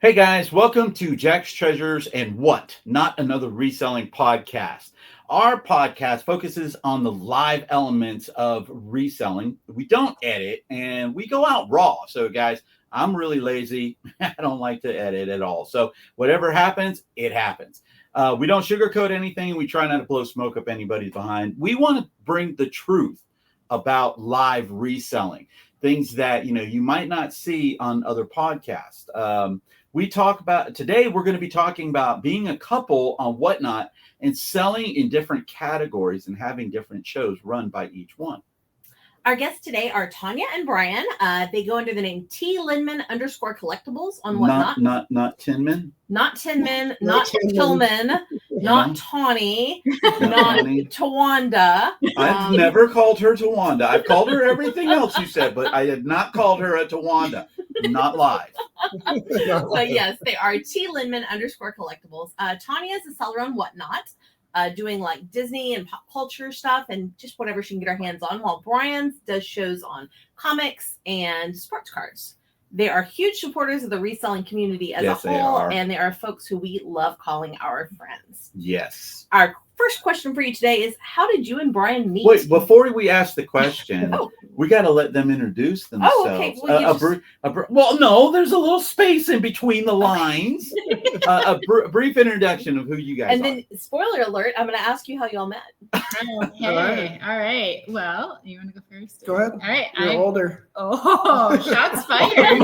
Hey guys, welcome to Jack's Treasures and What? Not Another Reselling Podcast. Our podcast focuses on the live elements of reselling. We don't edit and we go out raw. So, guys, I'm really lazy. I don't like to edit at all. So, whatever happens, it happens. We don't sugarcoat anything. We try not to blow smoke up anybody's behind. We want to bring the truth about live reselling, things that you might not see on other podcasts. We talk about today, we're going to be talking about being a couple on Whatnot and selling in different categories and having different shows run by each one. Our guests today are Tawnya and Brian. They go under the name T_Linman_collectibles on Whatnot. Not Tinman. Not Tinman, not Tillman, not Tawny, not Tawanda. I've never called her Tawanda. I've called her everything else you said, but I had not called her a Tawanda. Not live. So yes, they are T_Linman_collectibles. Tawnya is a seller on Whatnot, doing like Disney and pop culture stuff and just whatever she can get her hands on, while Brian does shows on comics and sports cards. They are huge supporters of the reselling community as a whole, and they are folks who we love calling our friends. Yes. Our first question for you today is, how did you and Brian meet? Wait, before we ask the question, we got to let them introduce themselves. Oh, okay. Well, no, there's a little space in between the lines. A brief introduction of who you guys are. And then, spoiler alert, I'm going to ask you how y'all met. Okay. All right. Well, you want to go first? Go ahead. All right. You're older. Oh, shots fired.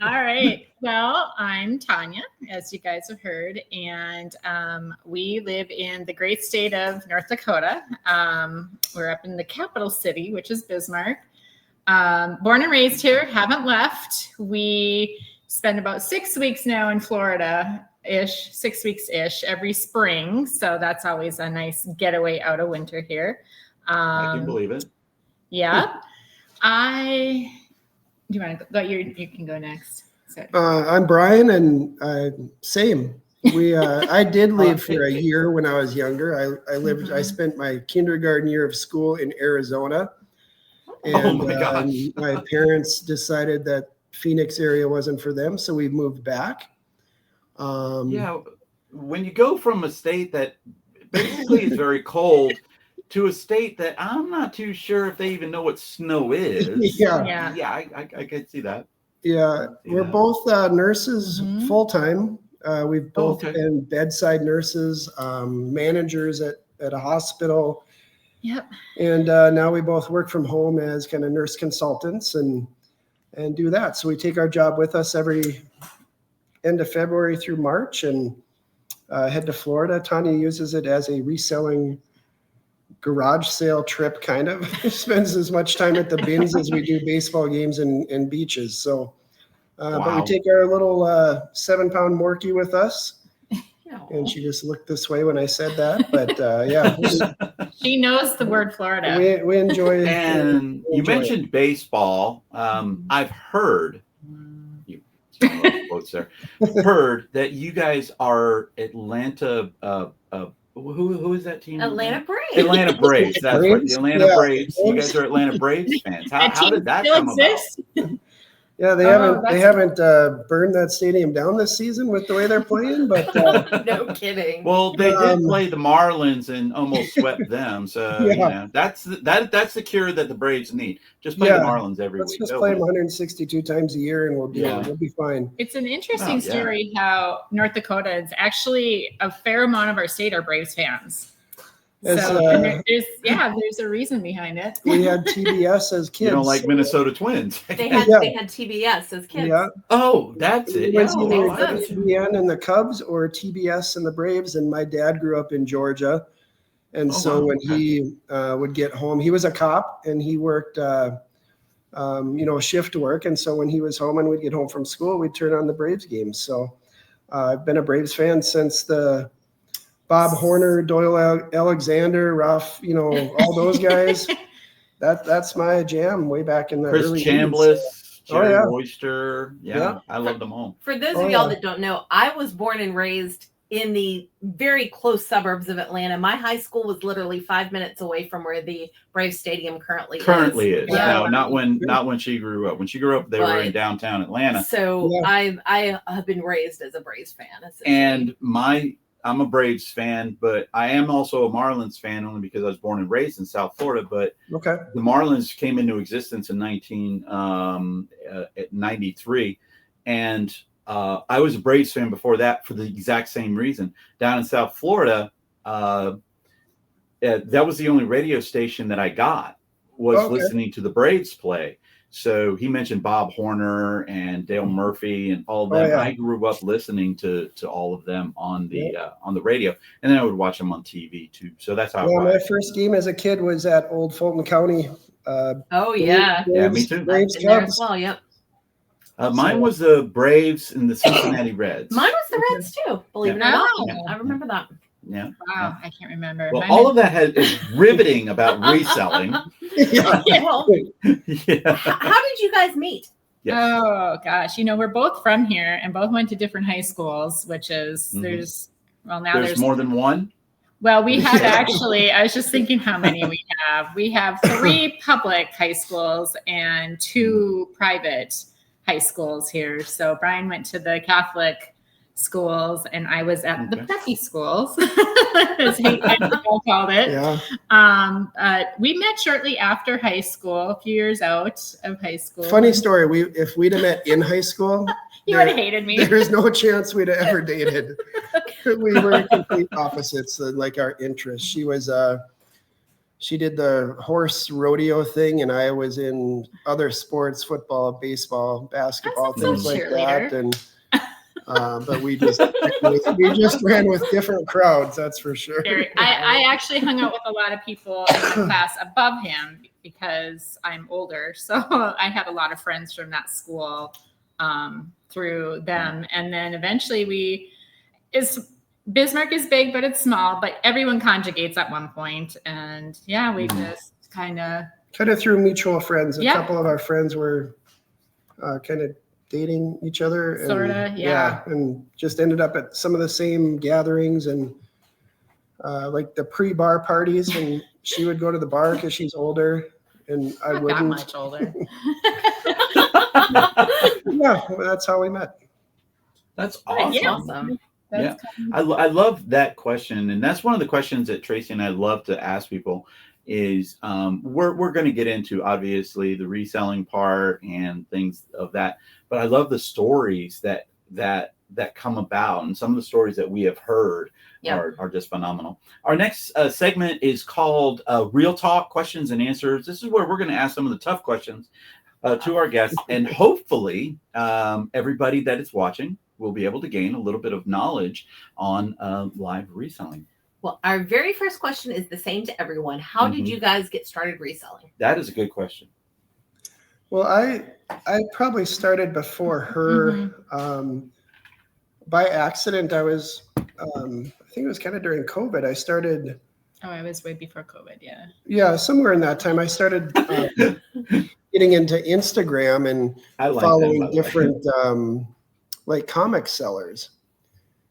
All right. Well, I'm Tawnya, as you guys have heard, and we live in the great state of North Dakota. We're up in the capital city, which is Bismarck. Born and raised here, haven't left. We spend about 6 weeks now in Florida-ish, 6 weeks-ish every spring. So that's always a nice getaway out of winter here. I can believe it. Yeah. Do you want to go? You can go next. I'm Brian, and same. I did leave for a year when I was younger. I spent my kindergarten year of school in Arizona, and my parents decided that Phoenix area wasn't for them, so we moved back. When you go from a state that basically is very cold to a state that I'm not too sure if they even know what snow is. I could see that. Yeah, we're both nurses full-time. We've both been bedside nurses, managers at a hospital. Yep. And now we both work from home as kind of nurse consultants and do that. So we take our job with us every end of February through March and head to Florida. Tawnya uses it as a reselling garage sale trip, kind of. Spends as much time at the bins as we do baseball games and beaches. So, but we take our little 7-pound Morkie with us. And she just looked this way when I said that. But she knows the word Florida. We enjoy it. And you mentioned baseball. I've heard quotes there. Heard that you guys are Atlanta. Who is that team? Atlanta Braves. Atlanta Braves. That's right. The Atlanta Braves. You guys are Atlanta Braves fans. How did that come about? Yeah, they haven't burned that stadium down this season with the way they're playing, but no kidding. Well, they did play the Marlins and almost swept them. So that's the cure that the Braves need. Just play the Marlins every week. Let's just play them 162 times a year, and we'll be fine. It's an interesting story how North Dakota is actually a fair amount of our state are Braves fans. There's a reason behind it. We had TBS as kids. You don't like Minnesota Twins. They had TBS as kids. Yeah. Oh, that's it. TBN and the Cubs or TBS and the Braves. And my dad grew up in Georgia. And when he would get home, he was a cop and he worked, shift work. And so when he was home and we'd get home from school, we'd turn on the Braves games. So I've been a Braves fan since the Bob Horner, Doyle Alexander, Ruff, all those guys. That's my jam way back in the early Chris Chambliss, Jerry Oh, Oyster. Yeah, I love them all. For those of y'all that don't know, I was born and raised in the very close suburbs of Atlanta. My high school was literally 5 minutes away from where the Braves Stadium currently is. Yeah. No, not when she grew up. When she grew up, they were in downtown Atlanta. So I have been raised as a Braves fan. And I'm a Braves fan, but I am also a Marlins fan only because I was born and raised in South Florida. But the Marlins came into existence in 1993, and I was a Braves fan before that for the exact same reason. Down in South Florida, that was the only radio station that I got was listening to the Braves play. So he mentioned Bob Horner and Dale Murphy and all of them. I grew up listening to all of them on the radio, and then I would watch them on TV too. So that's how. My first game as a kid was at Old Fulton County. Me too. Braves Cubs. Well, yep. Mine was the Braves and the Cincinnati Reds. Mine was the Reds too, believe it or not. I remember that. Yeah. Wow, I can't remember. Well, all of that is riveting about reselling. Well, how did you guys meet? Yes. Oh gosh, we're both from here and both went to different high schools, which is there's more than one. Well, we have actually, I was just thinking how many we have. We have 3 public high schools and 2 private high schools here. So Brian went to the Catholic schools and I was at the preppy schools, as he called it. Yeah. We met shortly after high school, a few years out of high school. Funny story. If we'd have met in high school, you would have hated me. There's no chance we'd have ever dated. We were complete opposites, like our interests. She did the horse rodeo thing, and I was in other sports, football, baseball, basketball, things like that. And but we just ran with different crowds, that's for sure. I actually hung out with a lot of people in the class above him because I'm older, so I had a lot of friends from that school through them, and then eventually Bismarck is big, but it's small, but everyone conjugates at one point. And we just kind of through mutual friends. A couple of our friends were kind of dating each other. And just ended up at some of the same gatherings and like the pre-bar parties. And she would go to the bar because she's older and I wouldn't. Not much older. That's how we met. That's awesome. Awesome. I love that question, and that's one of the questions that Tracy and I love to ask people is we're going to get into obviously the reselling part and things of that, but I love the stories that come about, and some of the stories that we have heard are just phenomenal. Our next segment is called Real Talk Questions and Answers. This is where we're going to ask some of the tough questions to our guests, and hopefully everybody that is watching will be able to gain a little bit of knowledge on live reselling. Well, our very first question is the same to everyone. How did you guys get started reselling? That is a good question. Well, I probably started before her. By accident. I was, I think it was kind of during COVID. I started. Oh, I was way before COVID. Yeah. Yeah, somewhere in that time, I started getting into Instagram and following different. Like comic sellers.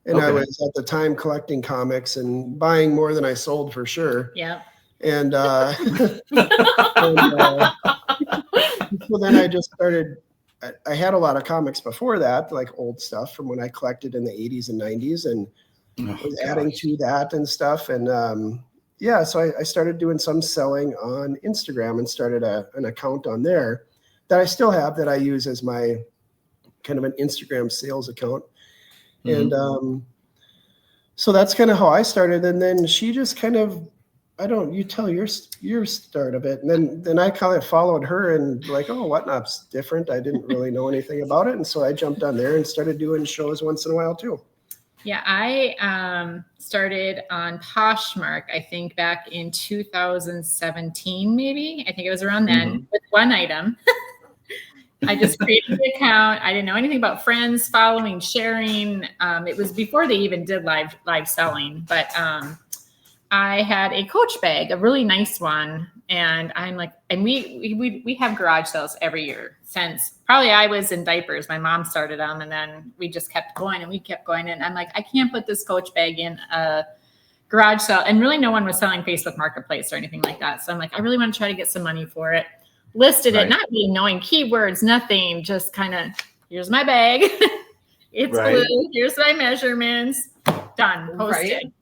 And I was at the time collecting comics and buying more than I sold for sure. Yeah. And, so then I just started, I had a lot of comics before that, like old stuff from when I collected in the 80s and 90s and was adding to that and stuff. And so I started doing some selling on Instagram and started an account on there that I still have that I use as my kind of an Instagram sales account. And so that's kind of how I started. And then she just kind of, you tell your start of it. And then I kind of followed her and like, oh, Whatnot's different. I didn't really know anything about it. And so I jumped on there and started doing shows once in a while too. Yeah, I started on Poshmark, I think back in 2017, maybe. I think it was around then with one item. I just created the account. I didn't know anything about friends, following, sharing. It was before they even did live selling. But I had a Coach bag, a really nice one And I'm like, and we have garage sales every year since probably I was in diapers. My mom started them, and then we just kept going and we kept going. And I'm like, I can't put this Coach bag in a garage sale. And really no one was selling Facebook Marketplace or anything like that. So I'm like, I really want to try to get some money for it. Listed it, not really knowing keywords, nothing, just kind of, here's my bag. It's blue. Here's my measurements. Done. Posted.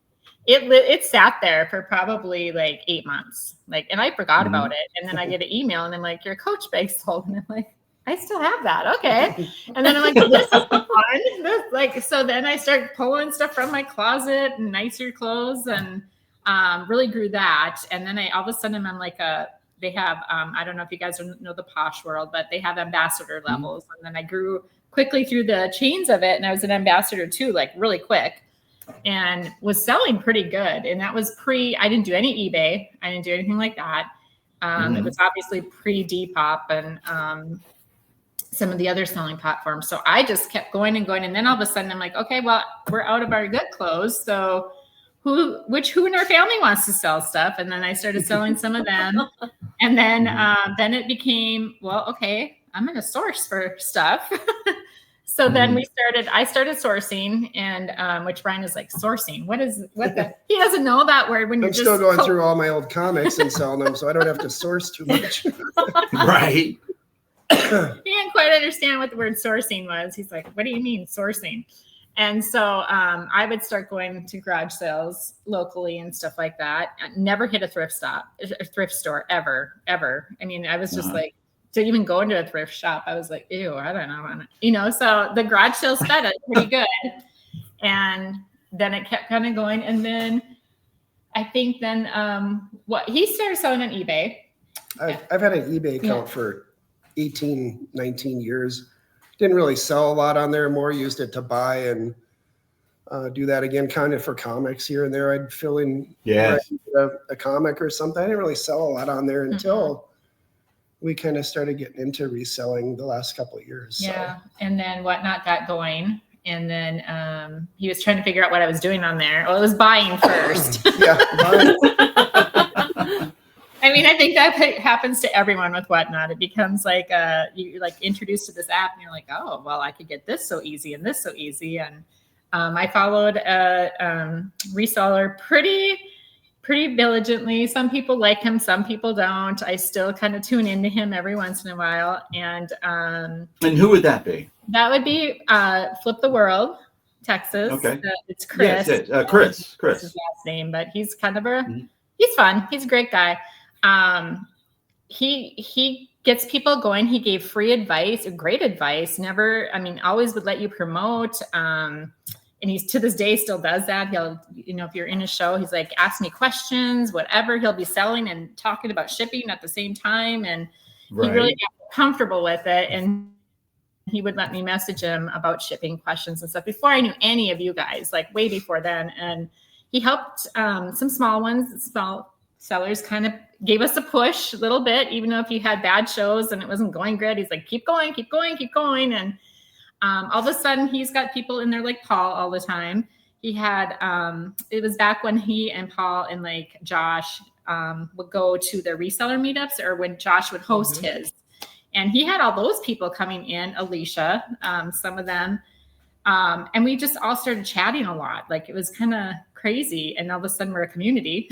It sat there for probably like 8 months. Like, and I forgot about it. And then I get an email and I'm like, your Coach bag sold. And I'm like, I still have that. Okay. And then I'm like, this is fun. So then I start pulling stuff from my closet and nicer clothes and really grew that. And then all of a sudden I'm like they have, I don't know if you guys know the Posh world, but they have ambassador levels. And then I grew quickly through the chains of it. And I was an ambassador too, like really quick, and was selling pretty good. And that was I didn't do any eBay. I didn't do anything like that. It was obviously pre-Depop and some of the other selling platforms. So I just kept going and going. And then all of a sudden I'm like, okay, well, we're out of our good clothes. So who in our family wants to sell stuff? And then I started selling some of them. And then it became, well, okay, I'm going to source for stuff. So then I started sourcing, and which Brian is like, sourcing. He doesn't know that word when I'm still going through all my old comics and selling them, so I don't have to source too much. Right. He didn't quite understand what the word sourcing was. He's like, what do you mean sourcing? And so I would start going to garage sales locally and stuff like that. I never hit a thrift store ever. I mean, I was just like, to even go into a thrift shop, I was like, ew, I don't know. So the garage sales fed it pretty good. And then it kept kind of going. And then I think he started selling on eBay. I've had an eBay account for 18, 19 years. Didn't really sell a lot on there, more used it to buy and do that again, kind of for comics here and there. I'd fill in a comic or something. I didn't really sell a lot on there until we kind of started getting into reselling the last couple of years. Yeah. So. And then Whatnot got going. And then he was trying to figure out what I was doing on there. Well, it was buying first. Buying. I mean, I think that happens to everyone with Whatnot. It becomes like you're like introduced to this app and you're like, oh, well, I could get this so easy and this so easy. And I followed a reseller pretty diligently. Some people like him, some people don't. I still kind of tune into him every once in a while. And who would that be? That would be Flip the World, Texas. Okay. It's Chris. Yes, Chris. That's his last name, but he's kind of he's fun. He's a great guy. He gets people going. He gave free advice, great advice. Always would let you promote. And he's to this day still does that. He'll, if you're in a show, he's like, ask me questions, whatever. He'll be selling and talking about shipping at the same time. And he really got comfortable with it. And he would let me message him about shipping questions and stuff before I knew any of you guys, like way before then. And he helped some small sellers, kind of gave us a push a little bit, even though if you had bad shows and it wasn't going good, he's like, keep going. And all of a sudden he's got people in there like Paul all the time. He had, it was back when he and Paul and like Josh would go to their reseller meetups, or when Josh would host his. And he had all those people coming in, Alicia, some of them. And we just all started chatting a lot. Like it was kind of crazy. And all of a sudden we're a community.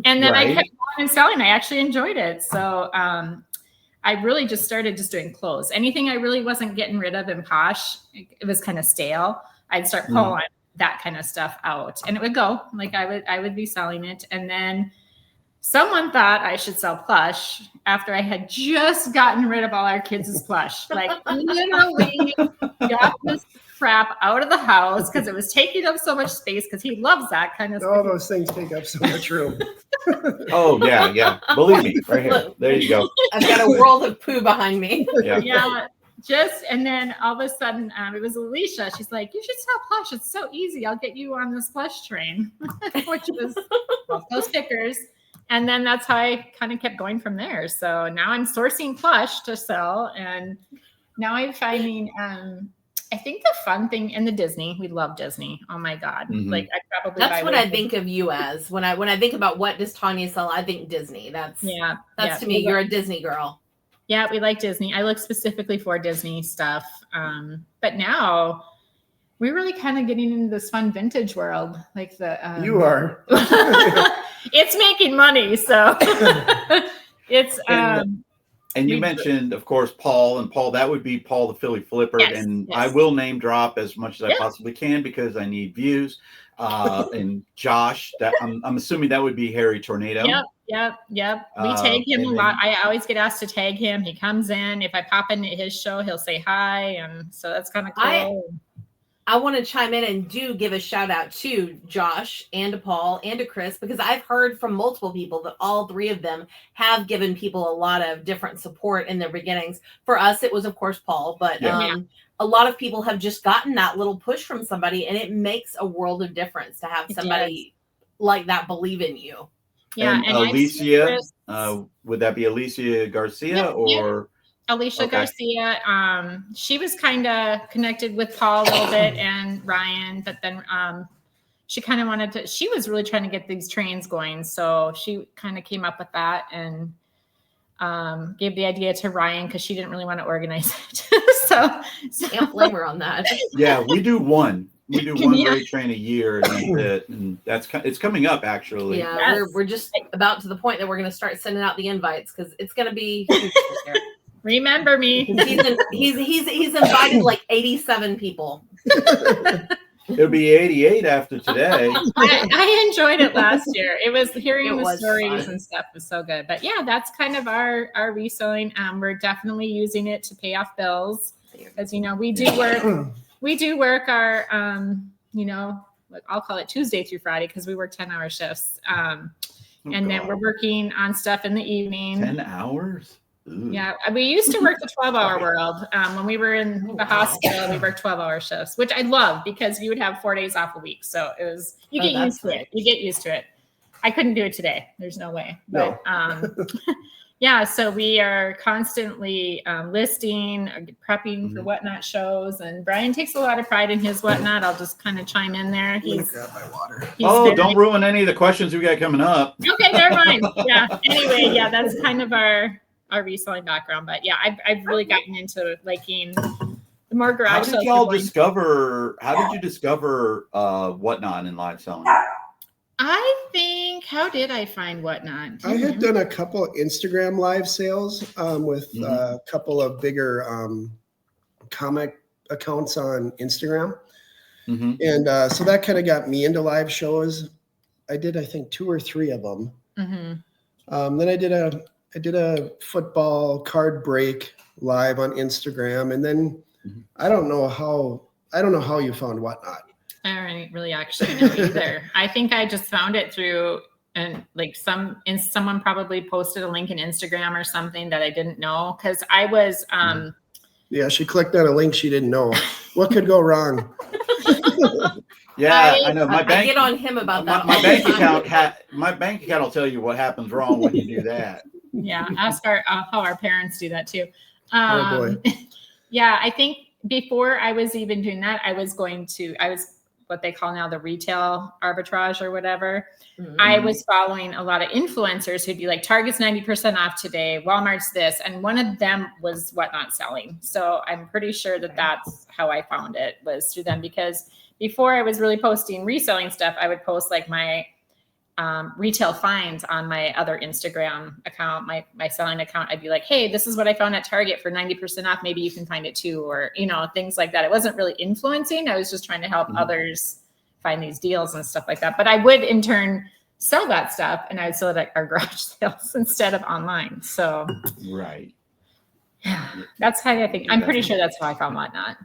And then I kept going and selling. I actually enjoyed it. So I really just started doing clothes. Anything I really wasn't getting rid of in Posh, it was kind of stale. I'd start pulling that kind of stuff out, and it would go. Like I would be selling it. And then someone thought I should sell plush after I had just gotten rid of all our kids' plush. Like literally got this crap out of the house because it was taking up so much space, because he loves that kind of stuff. All those things take up so much room. Oh, yeah. Believe me, right here. There you go. I've got a world of poo behind me. Yeah. And then all of a sudden, it was Alicia. She's like, you should sell plush. It's so easy. I'll get you on this plush train, which was those stickers. And then that's how I kind of kept going from there. So now I'm sourcing plush to sell. And now I'm finding I think the fun thing and the Disney, we love Disney. Oh my God. Mhm. Like I probably That's buy what way I more- think of you as when I think about what does Tawnya sell. I think Disney. That's to me. You're a Disney girl. Yeah, we like Disney. I look specifically for Disney stuff. But now we're really kind of getting into this fun vintage world. Like the You are. it's making money, so it's And you mentioned, of course, Paul, and Paul, that would be Paul the Philly Flipper. Yes, and yes. I will name drop as much as Yeah. I possibly can because I need views. And Josh, that I'm assuming that would be Harry Tornado. Yep. We tag him a lot. I always get asked to tag him. He comes in. If I pop into his show, he'll say hi. And so that's kind of cool. I want to chime in and give a shout out to Josh and to Paul and to Chris, because I've heard from multiple people that all three of them have given people a lot of different support in their beginnings. For us, it was, of course, Paul, but a lot of people have just gotten that little push from somebody, and it makes a world of difference to have somebody like that believe in you. Yeah. And Alicia, would that be Alicia Garcia or? Alicia Garcia, she was kind of connected with Paul a little bit and Ryan, but then she kind of she was really trying to get these trains going. So she kind of came up with that and gave the idea to Ryan because she didn't really want to organize it. so can't blame her on that. Yeah, we do one. We do one great train a year, and it's coming up actually. Yeah, we're just about to the point that we're going to start sending out the invites because it's going to be huge this year. Remember me. He's invited like 87 people. It'll be 88 after today. I enjoyed it last year. It was hearing the stories fun. And stuff was so good. But yeah, that's kind of our reselling. We're definitely using it to pay off bills because we do work our I'll call it Tuesday through Friday because we work 10-hour shifts. Then we're working on stuff in the evening. 10 hours. Ooh. Yeah, we used to work the 12-hour world. When we were in the hospital, we worked 12-hour shifts, which I love because you would have 4 days off a week. So it was you get used to it. You get used to it. I couldn't do it today. There's no way. But yeah, so we are constantly listing, prepping for Whatnot shows, and Brian takes a lot of pride in his Whatnot. I'll just kind of chime in there. Grab my water. Don't ruin any of the questions we got coming up. Okay, never mind. Yeah. Anyway, that's kind of our reselling background, but yeah, I've really gotten into liking the more garage sales. How did you discover Whatnot in live selling? How did I find Whatnot? I had done a couple Instagram live sales with a couple of bigger comic accounts on Instagram. And so that kind of got me into live shows. I did, I think, 2 or 3 of them. Then I did a football card break live on Instagram, and then I don't know how you found Whatnot. I don't really actually know either. I think I just found it through someone probably posted a link in Instagram or something that I didn't know because I was yeah, she clicked on a link she didn't know. What could go wrong? Yeah, I know. I get on him about that. My bank account will tell you what happens wrong when you do that. Yeah, ask how our parents do that too. Oh boy. Yeah, I think before I was even doing that, I was what they call now the retail arbitrage or whatever. I was following a lot of influencers who'd be like, Target's 90% off today, Walmart's this, and one of them was Whatnot selling. So I'm pretty sure that's how I found it, was through them, because before I was really posting reselling stuff, I would post like my retail finds on my other Instagram account, my selling account. I'd be like, hey, this is what I found at Target for 90% off. Maybe you can find it too, or, things like that. It wasn't really influencing. I was just trying to help others find these deals and stuff like that. But I would in turn sell that stuff, and I would sell it at our garage sales instead of online. So, right. Yeah, that's how I think. I'm pretty sure that's how I found Whatnot.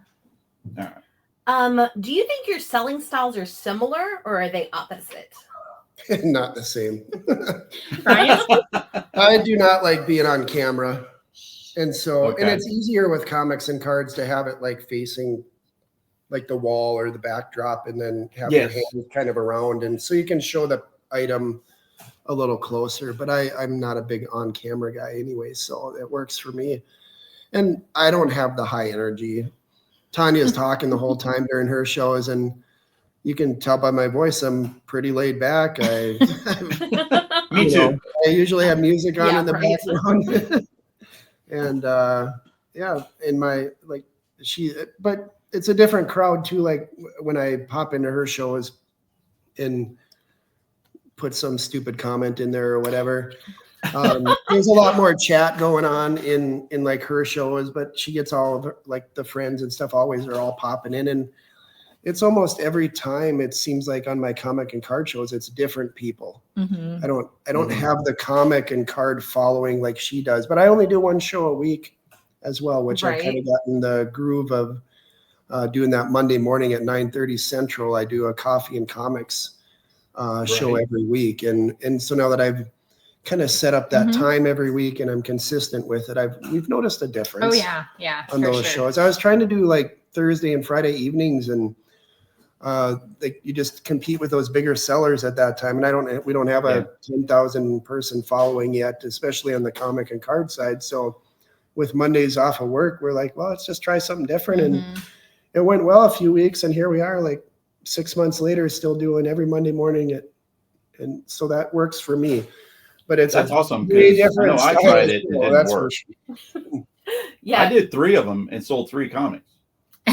All right. Do you think your selling styles are similar, or are they opposite? Not the same. Brian? I do not like being on camera. And so, Okay. and it's easier with comics and cards to have it like facing like the wall or the backdrop, and then have your hand kind of around. And so you can show the item a little closer, but I'm not a big on camera guy anyway. So it works for me. And I don't have the high energy Tanya's talking the whole time during her shows, and you can tell by my voice I'm pretty laid back. Me too. I usually have music on in the right. background. And in my but it's a different crowd too. Like when I pop into her shows and put some stupid comment in there or whatever. There's a lot more chat going on in like her shows, but she gets all of her, like the friends and stuff always are all popping in, and it's almost every time it seems like on my comic and card shows it's different people. Mm-hmm. I don't have the comic and card following like she does, but I only do one show a week as well, which I've kind of gotten the groove of doing that Monday morning at 9:30 Central. I do a coffee and comics show every week, and so now that I've kind of set up that time every week and I'm consistent with it, we've noticed a difference. Oh yeah, on those shows. I was trying to do like Thursday and Friday evenings, and you just compete with those bigger sellers at that time. And we don't have a 10,000 person following yet, especially on the comic and card side. So with Mondays off of work, we're like, well, let's just try something different. And it went well a few weeks, and here we are like 6 months later, still doing every Monday morning. And so that works for me. But that's awesome. Different I tried it. It didn't work. Yeah, I did 3 of them and sold 3 comics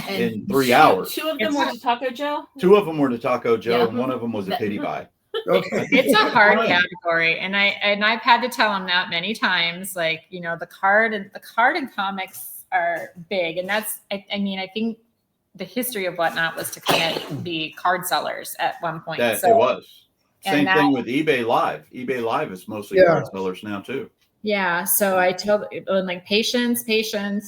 in 3 hours. 2 of them were to Taco Joe. 2 of them were to Taco Joe, and 1 of them was a pity buy. Okay. It's a hard category, and I've had to tell him that many times. Like, the card and comics are big, and that's I think the history of Whatnot was to kind of be card sellers at one point. It was. Same thing with eBay Live. eBay Live is mostly card sellers now too. Yeah. So I told like patience.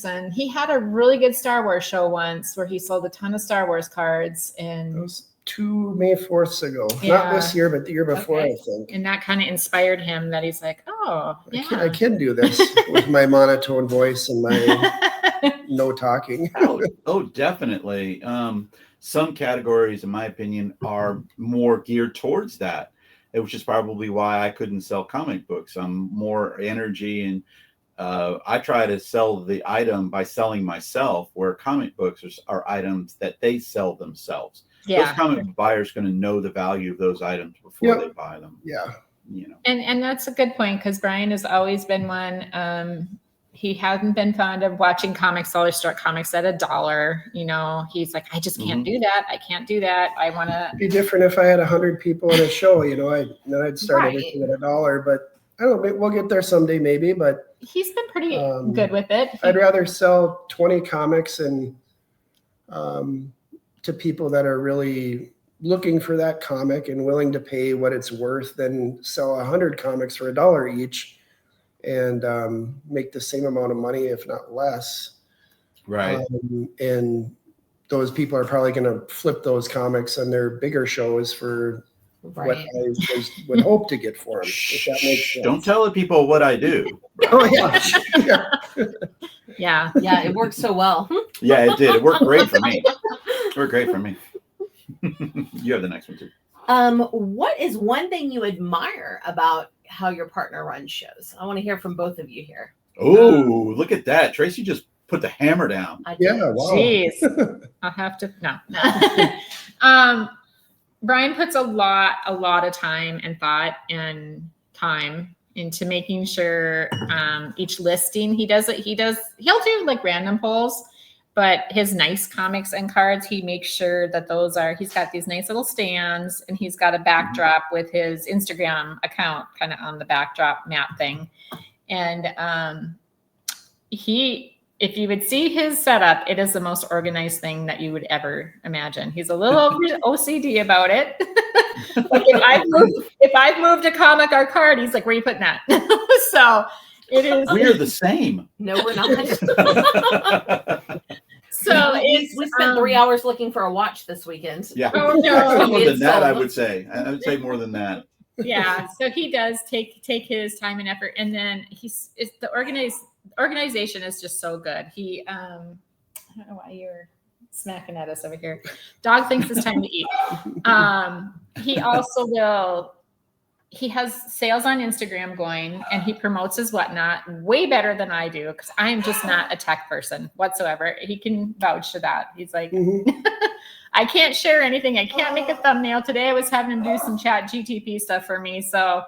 And he had a really good Star Wars show once where he sold a ton of Star Wars cards. And it was 2 May 4th ago. Not this year, but the year before, I think. And that kind of inspired him that he's like, oh, yeah. I can do this with my monotone voice and my no talking. Oh, definitely. Some categories, in my opinion, are more geared towards that, which is probably why I couldn't sell comic books. I'm more energy, and I try to sell the item by selling myself, where comic books are items that they sell themselves. Yeah. Those comic buyers are going to know the value of those items before they buy them. Yeah. And that's a good point, because Brian has always been one. He hasn't been fond of watching comics sellers start comics at $1. He's like, I just can't do that. I can't do that. I want to. It'd be different if I had 100 people in a show. I'd start everything at $1. But I don't know. We'll get there someday, maybe. But he's been pretty good with it. I'd rather sell 20 comics and to people that are really looking for that comic and willing to pay what it's worth than sell 100 comics for $1 each. And make the same amount of money, if not less. Right. And those people are probably going to flip those comics on their bigger shows for what I would hope to get for them. If that makes sense. Don't tell the people what I do. Oh, yeah. Yeah. Yeah, it works so well. Yeah, it did. It worked great for me. You have the next one too. What is one thing you admire about how your partner runs shows? I want to hear from both of you here. Oh, look at that. Tracy just put the hammer down. Yeah, wow. Jeez. I'll have to no. Brian puts a lot of time and thought and time into making sure each listing he'll do like random polls. But his nice comics and cards, he makes sure that he's got these nice little stands, and he's got a backdrop with his Instagram account kind of on the backdrop map thing. And if you would see his setup, it is the most organized thing that you would ever imagine. He's a little OCD about it. Like if I've moved a comic or card, he's like, where are you putting that? So it is. We are the same. No, we're not. So we spent 3 hours looking for a watch this weekend. Yeah. Oh, no. More than that, I would say. I would say more than that. Yeah. So he does take his time and effort, and then the organization is just so good. He I don't know why you're smacking at us over here. Dog thinks it's time to eat. He also will he has sales on Instagram going, and he promotes his whatnot way better than I do, because I am just not a tech person whatsoever. He can vouch to that. He's like, I can't share anything. I can't make a thumbnail. Today I was having him do some chat GTP stuff for me. So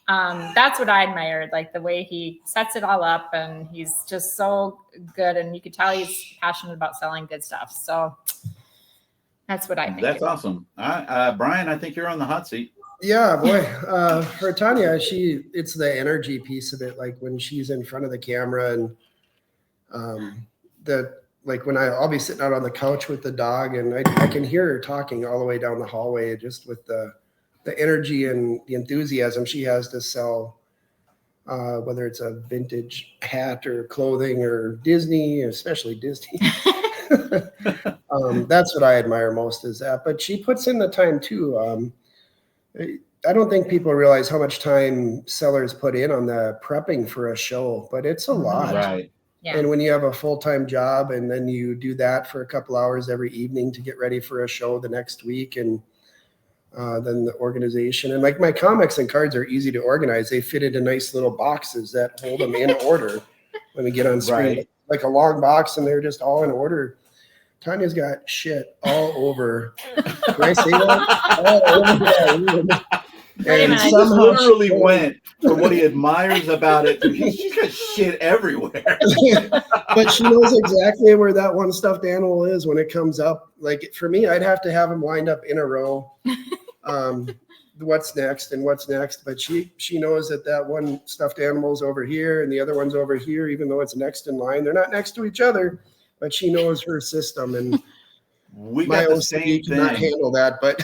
that's what I admired, like the way he sets it all up, and he's just so good. And you could tell he's passionate about selling good stuff. So that's what I think. That's awesome. Brian, I think you're on the hot seat. Yeah, boy. For Tawnya, it's the energy piece of it. Like when she's in front of the camera, and like when I'll be sitting out on the couch with the dog, and I can hear her talking all the way down the hallway, just with the energy and the enthusiasm she has to sell, whether it's a vintage hat or clothing or Disney, especially Disney. That's what I admire most is that. But she puts in the time too. I don't think people realize how much time sellers put in on the prepping for a show, but it's a lot. Right. Yeah. And when you have a full-time job and then you do that for a couple hours every evening to get ready for a show the next week, and then the organization, and like my comics and cards are easy to organize. They fit into nice little boxes that hold them in order when we get on screen. Right. Like a long box, and they're just all in order. Tanya's got shit all over. Can I say that? All over that. And He just somehow literally went from what he admires about it to she's got shit everywhere. But she knows exactly where that one stuffed animal is when it comes up. Like for me, I'd have to have them lined up in a row. What's next and what's next. But she knows that one stuffed animal's over here and the other one's over here, even though it's next in line. They're not next to each other, but she knows her system. And We my got the OCD same cannot thing. handle that, but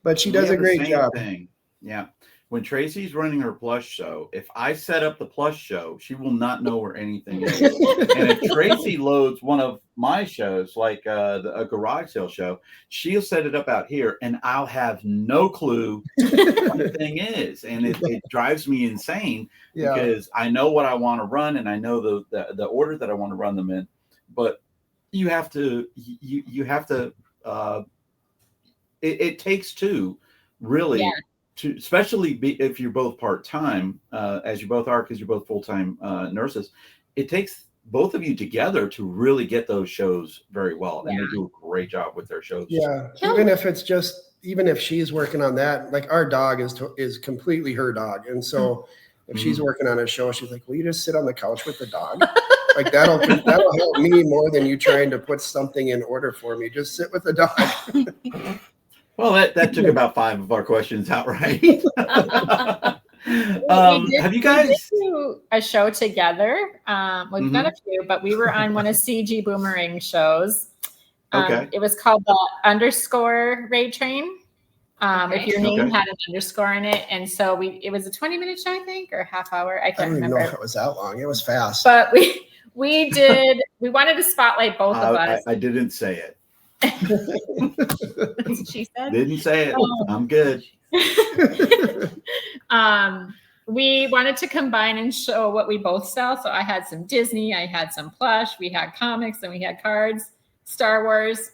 but she does a great job. Thing. Yeah. When Tracy's running her plush show, if I set up the plush show, she will not know where anything is. And if Tracy loads one of my shows, like a garage sale show, she'll set it up out here, and I'll have no clue what the thing is. And it drives me insane because I know what I want to run, and I know the order that I want to run them in. But you have to it takes two, really. Yeah. To especially if you're both part-time, as you both are, because you're both full-time nurses, it takes both of you together to really get those shows very well. And they do a great job with their shows. Yeah. Even if she's working on that, like our dog is completely her dog. And so if she's working on a show, she's like, will you just sit on the couch with the dog? Like that'll help me more than you trying to put something in order for me. Just sit with the dog. Well, that took about 5 of our questions outright. Have you guys do a show together? We've done a few, but we were on one of CG Boomerang shows. Okay. It was called the underscore Raid Train. If your name had an underscore in it, and so it was a 20-minute show, I think, or a half hour. I can't remember. I don't even know if it was that long. It was fast. But we wanted to spotlight both of us. I didn't say it. That's what she said. Didn't say it. I'm good. We wanted to combine and show what we both sell. So I had some Disney, I had some plush, we had comics, and we had cards. Star Wars,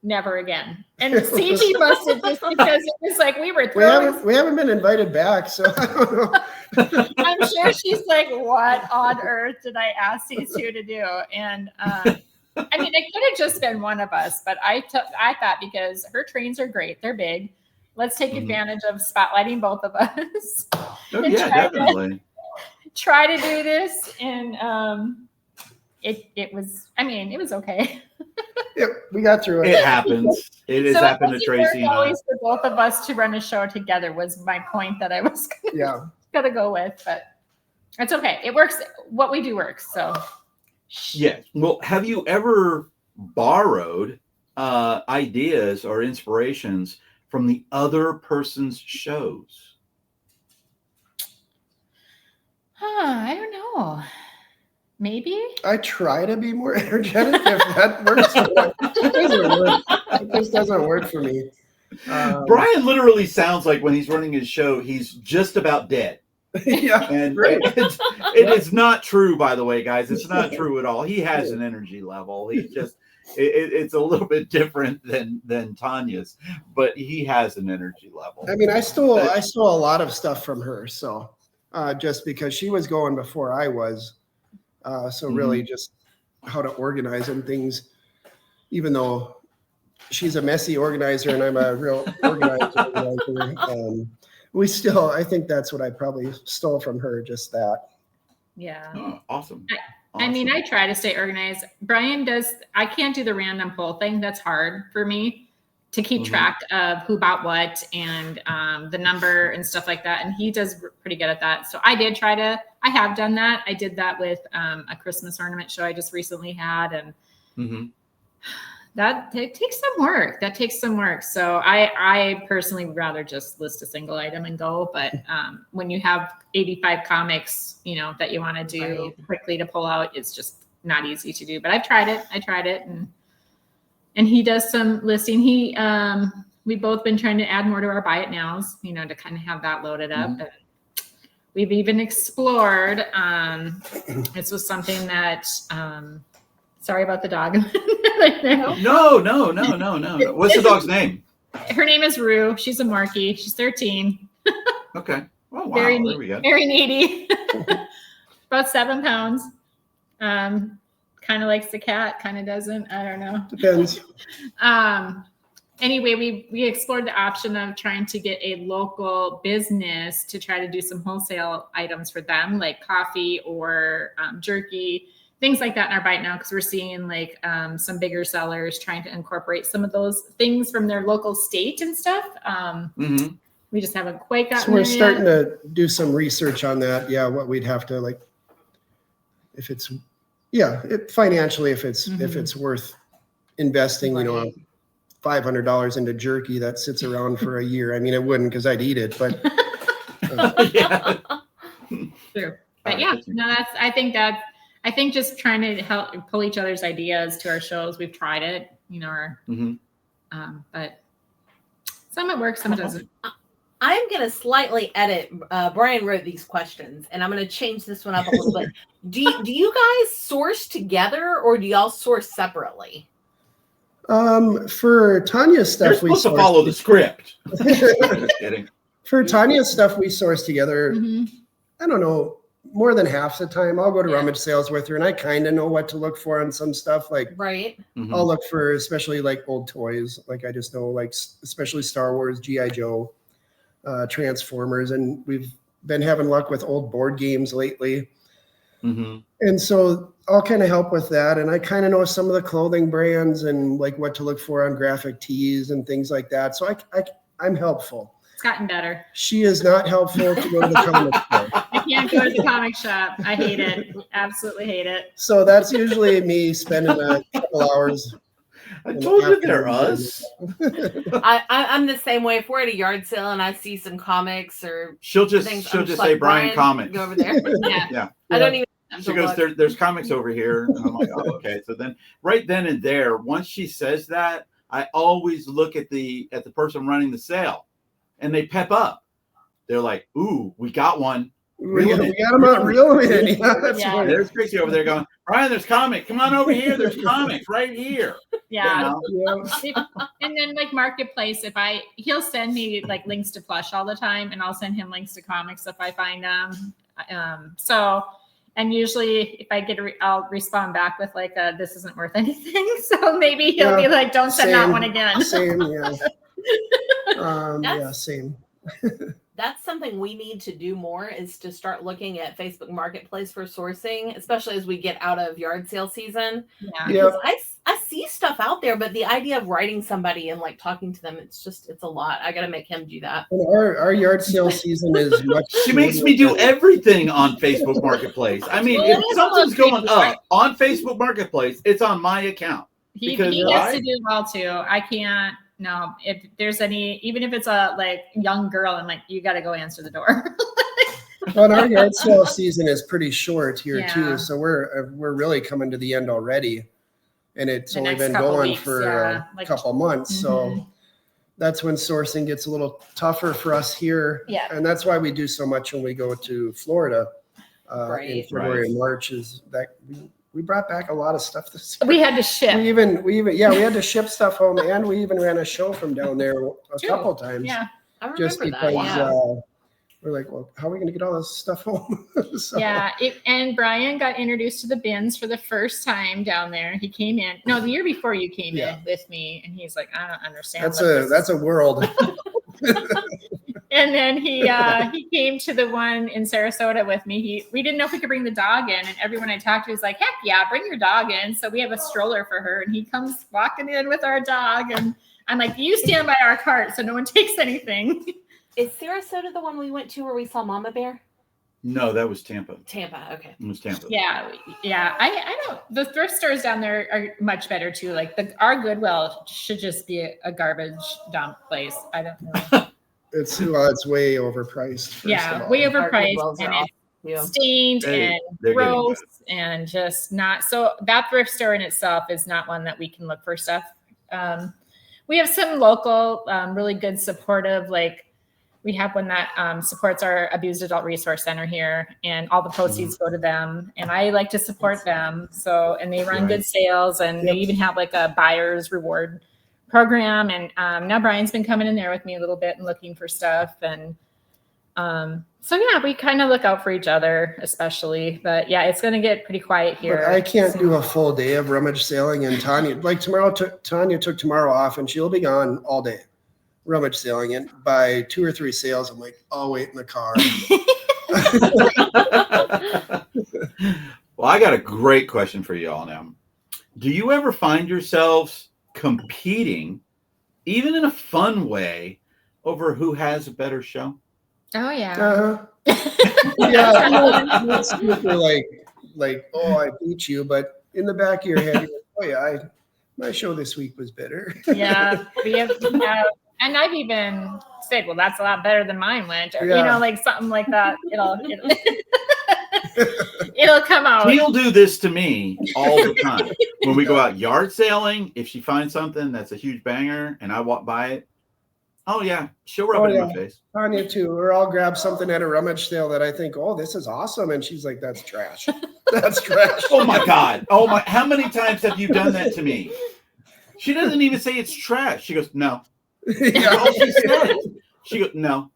never again. And CG busted just because it was like we were throwing. We haven't been invited back, so I don't know. I'm sure she's like, what on earth did I ask these two to do? And I mean, it could have just been one of us, but I thought because her trains are great, they're big. Let's take advantage of spotlighting both of us. Oh, yeah, definitely. Try to do this, and it was okay. Yep, we got through it. It happens. It has happened to Tracy. Always for both of us to run a show together was my point that I was gonna go with, but it's okay. It works. What we do works. So. Yes. Well, have you ever borrowed ideas or inspirations from the other person's shows? I don't know. Maybe. I try to be more energetic if that works. It doesn't work. It just doesn't work for me. Brian literally sounds like when he's running his show, he's just about dead. Yeah, And right. it is not true, by the way, guys. It's not true at all. He has an energy level. He's just it's a little bit different than Tanya's, but he has an energy level. I mean, I stole a lot of stuff from her, so just because she was going before I was, so really just how to organize and things. Even though she's a messy organizer and I'm a real organizer, I think that's what I probably stole from her, just that. Yeah. Oh, awesome. I mean, I try to stay organized. Brian does, I can't do the random pull thing. That's hard for me to keep track of who bought what and the number and stuff like that. And he does pretty good at that. So I have done that. I did that with a Christmas ornament show I just recently had. And that takes some work. So I personally would rather just list a single item and go. But when you have 85 comics, that you want to do quickly to pull out, it's just not easy to do. But I've tried it, and he does some listing. We've both been trying to add more to our buy it nows, to kind of have that loaded up. And we've even explored. This was something that. Sorry about the dog. No. What's the dog's name? Her name is Rue. She's a Marky. She's 13. Okay. Oh, wow. Very there we go. Very needy. About 7 pounds. Kind of likes the cat, kind of doesn't. I don't know. Depends. Anyway, we explored the option of trying to get a local business to try to do some wholesale items for them, like coffee or jerky, things like that in our bite now, because we're seeing like some bigger sellers trying to incorporate some of those things from their local state and stuff. We just haven't quite gotten. So we're starting to do some research on that. Yeah, what we'd have to like, if it's, financially, if it's worth investing, $500 into jerky that sits around for a year. I mean, it wouldn't because I'd eat it, but. True. But I think just trying to help pull each other's ideas to our shows. We've tried it, but some it works, some it doesn't. I'm going to slightly edit. Brian wrote these questions, and I'm going to change this one up a little bit. Do you guys source together, or do y'all source separately? For Tanya's stuff, You're supposed to follow the script. Just kidding. For Tanya's stuff, we source together. I don't know. More than half the time I'll go to rummage sales with her, and I kind of know what to look for on some stuff. Like I'll look for, especially like old toys. Like I just know, like especially Star Wars, G.I. Joe, Transformers, and we've been having luck with old board games lately. And so I'll kind of help with that. And I kind of know some of the clothing brands and like what to look for on graphic tees and things like that. So I'm helpful. It's gotten better. She is not helpful to go to the comic store. I can't go to the comic shop. I hate it. Absolutely hate it. So that's usually me spending a couple hours. I told you they're us. I'm the same way. If we're at a yard sale and I see some comics or she'll just say Brian comics. Go over there. Yeah. I don't even. She goes, there's comics over here. And I'm like, oh, okay. So then right then and there, once she says that, I always look at the person running the sale. And they pep up. They're like, "Ooh, we got one. We got them out reeling. Yeah. There's Chrissy over there going, Brian, there's comic. Come on over here. There's comics right here." Yeah. And then like Marketplace, he'll send me like links to plush all the time, and I'll send him links to comics if I find them. And usually if I I'll respond back with like, "This isn't worth anything." So maybe he'll be like, "Don't send that one again." Same, yeah. Same. That's something we need to do more, is to start looking at Facebook Marketplace for sourcing, especially as we get out of yard sale season. Yeah. I see stuff out there, but the idea of writing somebody and like talking to them, it's a lot. I got to make him do that. And our yard sale season is much. She makes me do everything on Facebook Marketplace. I mean, if something's going up on Facebook Marketplace, it's on my account. He gets to do well too. I can't. No, if there's even if it's a like young girl, I'm like, you got to go answer the door. Well, our yard sale season is pretty short here too, so we're really coming to the end already, and it's only been going for a couple months. So that's when sourcing gets a little tougher for us here. Yeah. And that's why we do so much when we go to Florida in Right. February and March, is that we brought back a lot of stuff this year. We had to ship. We even we had to ship stuff home, and we even ran a show from down there a True. couple times. Yeah. I remember Just because that. we're like, well, how are we going to get all this stuff home? So, Yeah. And Brian got introduced to the bins for the first time down there. He came in. No, the year before you came in with me, and he's like, I don't understand. that's a world. And then he came to the one in Sarasota with me. We didn't know if we could bring the dog in, and everyone I talked to was like, heck yeah, bring your dog in. So we have a stroller for her, and he comes walking in with our dog, and I'm like, you stand by our cart so no one takes anything. Is Sarasota the one we went to where we saw Mama Bear? No, that was Tampa. Tampa, okay. It was Tampa. Yeah. I don't. The thrift stores down there are much better too. Like our Goodwill should just be a garbage dump place. I don't know. It's way overpriced. first of all. Way Our overpriced Goodwills are and awesome. stained They're and getting gross and just not. So that thrift store in itself is not one that we can look for stuff. We have some local, really good supportive, like we have one that supports our abused adult resource center here, and all the proceeds go to them. And I like to support them. So, and they run good sales, and they even have like a buyer's reward program. And now Brian's been coming in there with me a little bit and looking for stuff. And so yeah, we kind of look out for each other, especially. But yeah, it's going to get pretty quiet here. But I can't do a full day of rummage sailing, and Tawnya took tomorrow off, and she'll be gone all day rummage sailing. And by 2 or 3 sales, I'm like, I'll wait in the car. Well, I got a great question for you all now. Do you ever find yourselves competing, even in a fun way, over who has a better show? Oh yeah. Yeah, it's super like, oh, I beat you, but in the back of your head, you're like, oh yeah, my show this week was better. Yeah, we have, and I've even said, well, that's a lot better than mine went, or like something like that. It'll come out. She'll do this to me all the time. When we go out yard sailing, if she finds something that's a huge banger and I walk by it, oh yeah, she'll rub it in my face. Tawnya too. Or I'll grab something at a rummage sale that I think, oh, this is awesome, and she's like, that's trash. That's trash. Oh my God. Oh my! How many times have you done that to me? She doesn't even say it's trash. She goes, no. Yeah. All she says. She goes, no.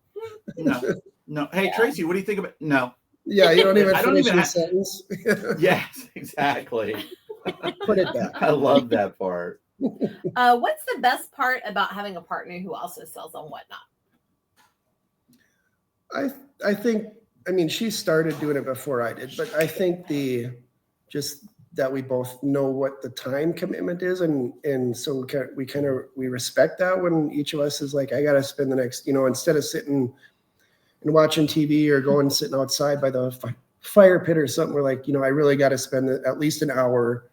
Hey Tracy, what do you think about? No. Yeah, you don't even finish your sentence. Yes, exactly. Put it back. I love that part. What's the best part about having a partner who also sells on Whatnot? I think, I mean, she started doing it before I did, but I think just that we both know what the time commitment is, and so we respect that when each of us is like, I got to spend the next, instead of sitting and watching TV or going sitting outside by the fire pit or something, we're like, I really got to spend at least an hour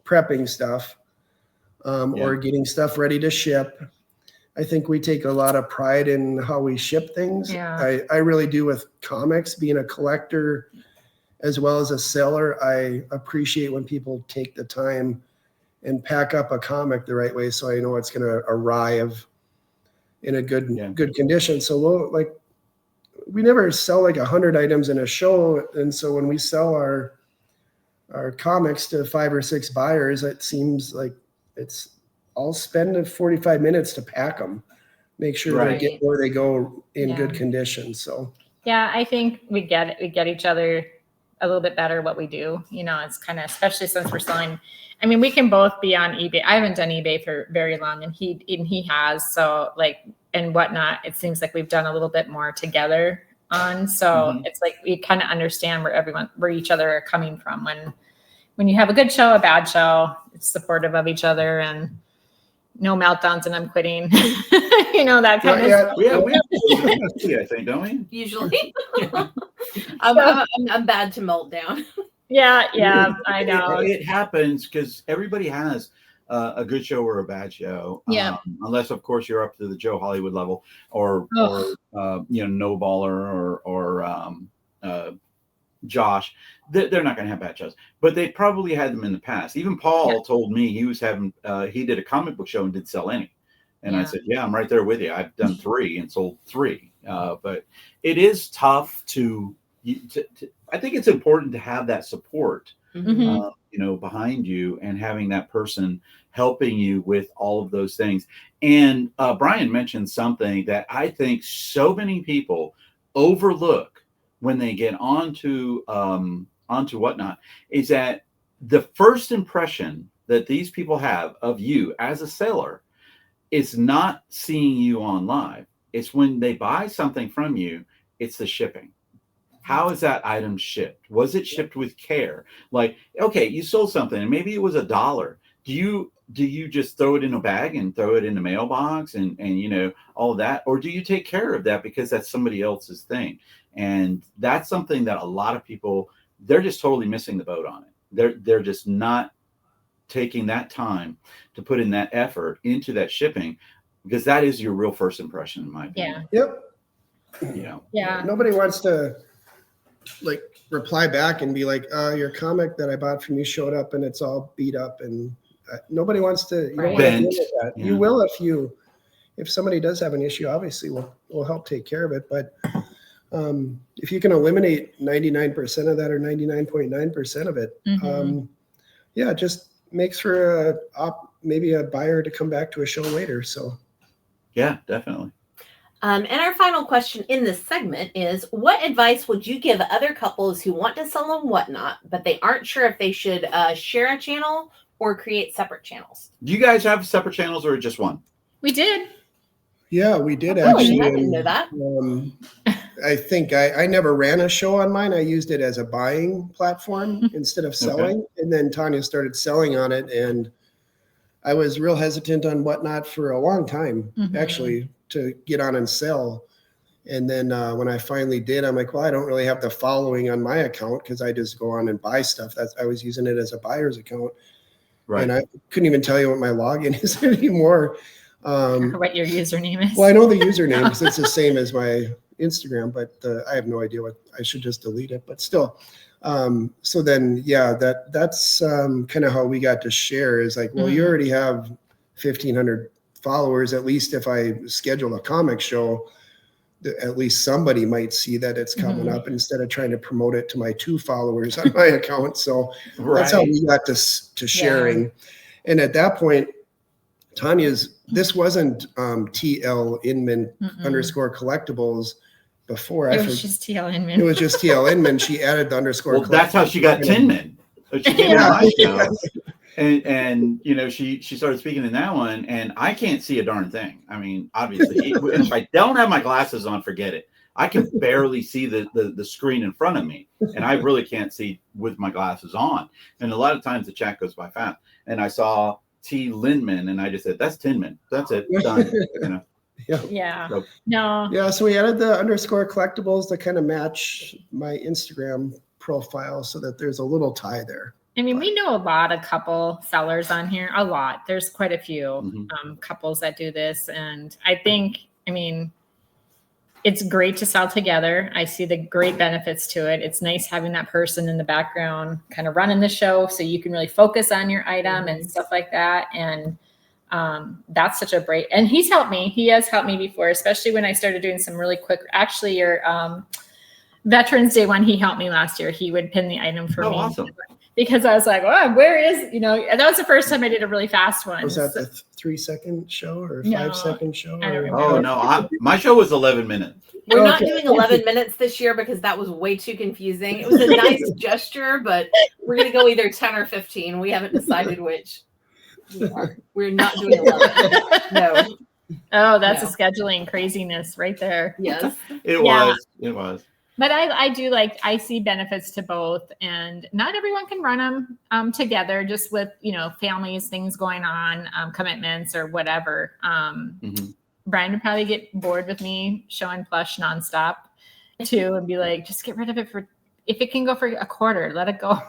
prepping stuff. Or getting stuff ready to ship. I think we take a lot of pride in how we ship things. Yeah. I really do with comics, being a collector as well as a seller. I appreciate when people take the time and pack up a comic the right way, so I know it's going to arrive in a good condition. So we never sell like 100 items in a show, and so when we sell our comics to 5 or 6 buyers, it seems like I'll spend 45 minutes to pack them, make sure they get where they go in good condition. So yeah, I think we get each other a little bit better what we do. It's kind of, especially since we're selling. I mean, we can both be on eBay. I haven't done eBay for very long, and he has. So and Whatnot, it seems like we've done a little bit more together on. So it's like we kind of understand where each other are coming from when you have a good show, a bad show. It's supportive of each other, and no meltdowns and I'm quitting. That kind of stuff. We have I think, don't we? Usually. I'm bad to melt down. Yeah, I know. It happens because everybody has a good show or a bad show. Yeah. Unless, of course, you're up to the Joe Hollywood level or No Baller or Josh. They're not going to have bad shows, but they probably had them in the past. Even Paul told me he was having he did a comic book show and didn't sell any, And I said, yeah, I'm right there with you. I've done 3 and sold 3. But it is tough to I think it's important to have that support, behind you, and having that person helping you with all of those things. And Brian mentioned something that I think so many people overlook when they get onto Whatnot, is that the first impression that these people have of you as a seller is not seeing you on live. It's when they buy something from you, it's the shipping. How is that item shipped? Was it shipped with care? Like, okay, you sold something and maybe it was $1. Do you just throw it in a bag and throw it in the mailbox and all of that? Or do you take care of that because that's somebody else's thing? And that's something that a lot of people, they're just totally missing the boat on it. They're just not taking that time to put in that effort into that shipping, because that is your real first impression, in my opinion. Yep. Yeah. Nobody wants to like reply back and be like, your comic that I bought from you showed up and it's all beat up, and nobody wants to. You don't want to deal with that. Yeah. You will if somebody does have an issue. Obviously, we'll help take care of it. But if you can eliminate 99% of that or 99.9% of it, it just makes for maybe a buyer to come back to a show later. So, yeah, definitely. And our final question in this segment is, what advice would you give other couples who want to sell on Whatnot, but they aren't sure if they should share a channel or create separate channels? Do you guys have separate channels or just one? We did. Yeah, we did actually. I didn't know that. I think I never ran a show on mine. I used it as a buying platform instead of selling. Okay. And then Tawnya started selling on it. And I was real hesitant on Whatnot for a long time, actually, to get on and sell. And then when I finally did, I'm like, well, I don't really have the following on my account because I just go on and buy stuff. I was using it as a buyer's account. Right. And I couldn't even tell you what my login is anymore. What your username is. Well, I know the username because it's the same as my Instagram, but I have no idea I should just delete it, but still. So then, that's kind of how we got to share, is like, well, you already have 1,500 followers. At least if I schedule a comic show, at least somebody might see that it's coming up instead of trying to promote it to my 2 followers on my account. So that's how we got to sharing. Yeah. And at that point, this wasn't TL Inman _ collectibles before. It was just TL Inman. It was just TL Inman. She added the underscore. Well, that's how she got Tinman. So she came on my show, and she started speaking in that one, and I can't see a darn thing. I mean, obviously, if I don't have my glasses on, forget it. I can barely see the screen in front of me, and I really can't see with my glasses on. And a lot of times the chat goes by fast, and I saw T. Lindman, and I just said, that's Tinman. That's it. Done. Yeah. So, no. Yeah. So we added the underscore collectibles to kind of match my Instagram profile so that there's a little tie there. I mean, we know a lot of couple sellers on here. A lot. There's quite a few couples that do this. And I think, it's great to sell together. I see the great benefits to it. It's nice having that person in the background kind of running the show so you can really focus on your item and stuff like that. And that's such a great, and he's helped me. He has helped me before, especially when I started doing some really quick, actually your Veterans Day one, he helped me last year. He would pin the item for me. Awesome. Because I was like, oh, where is, and that was the first time I did a really fast one. Was that the 3-second show or 5-second show? I don't remember. Oh, no. My show was 11 minutes. We're not doing 11 minutes this year because that was way too confusing. It was a nice gesture, but we're going to go either 10 or 15. We haven't decided which. We're not doing 11. No. Oh, that's a scheduling craziness right there. Yes. It was. But I see benefits to both, and not everyone can run them together, just with, families, things going on, commitments or whatever. Brian would probably get bored with me showing plush nonstop too, and be like, just get rid of it if it can go for a quarter, let it go.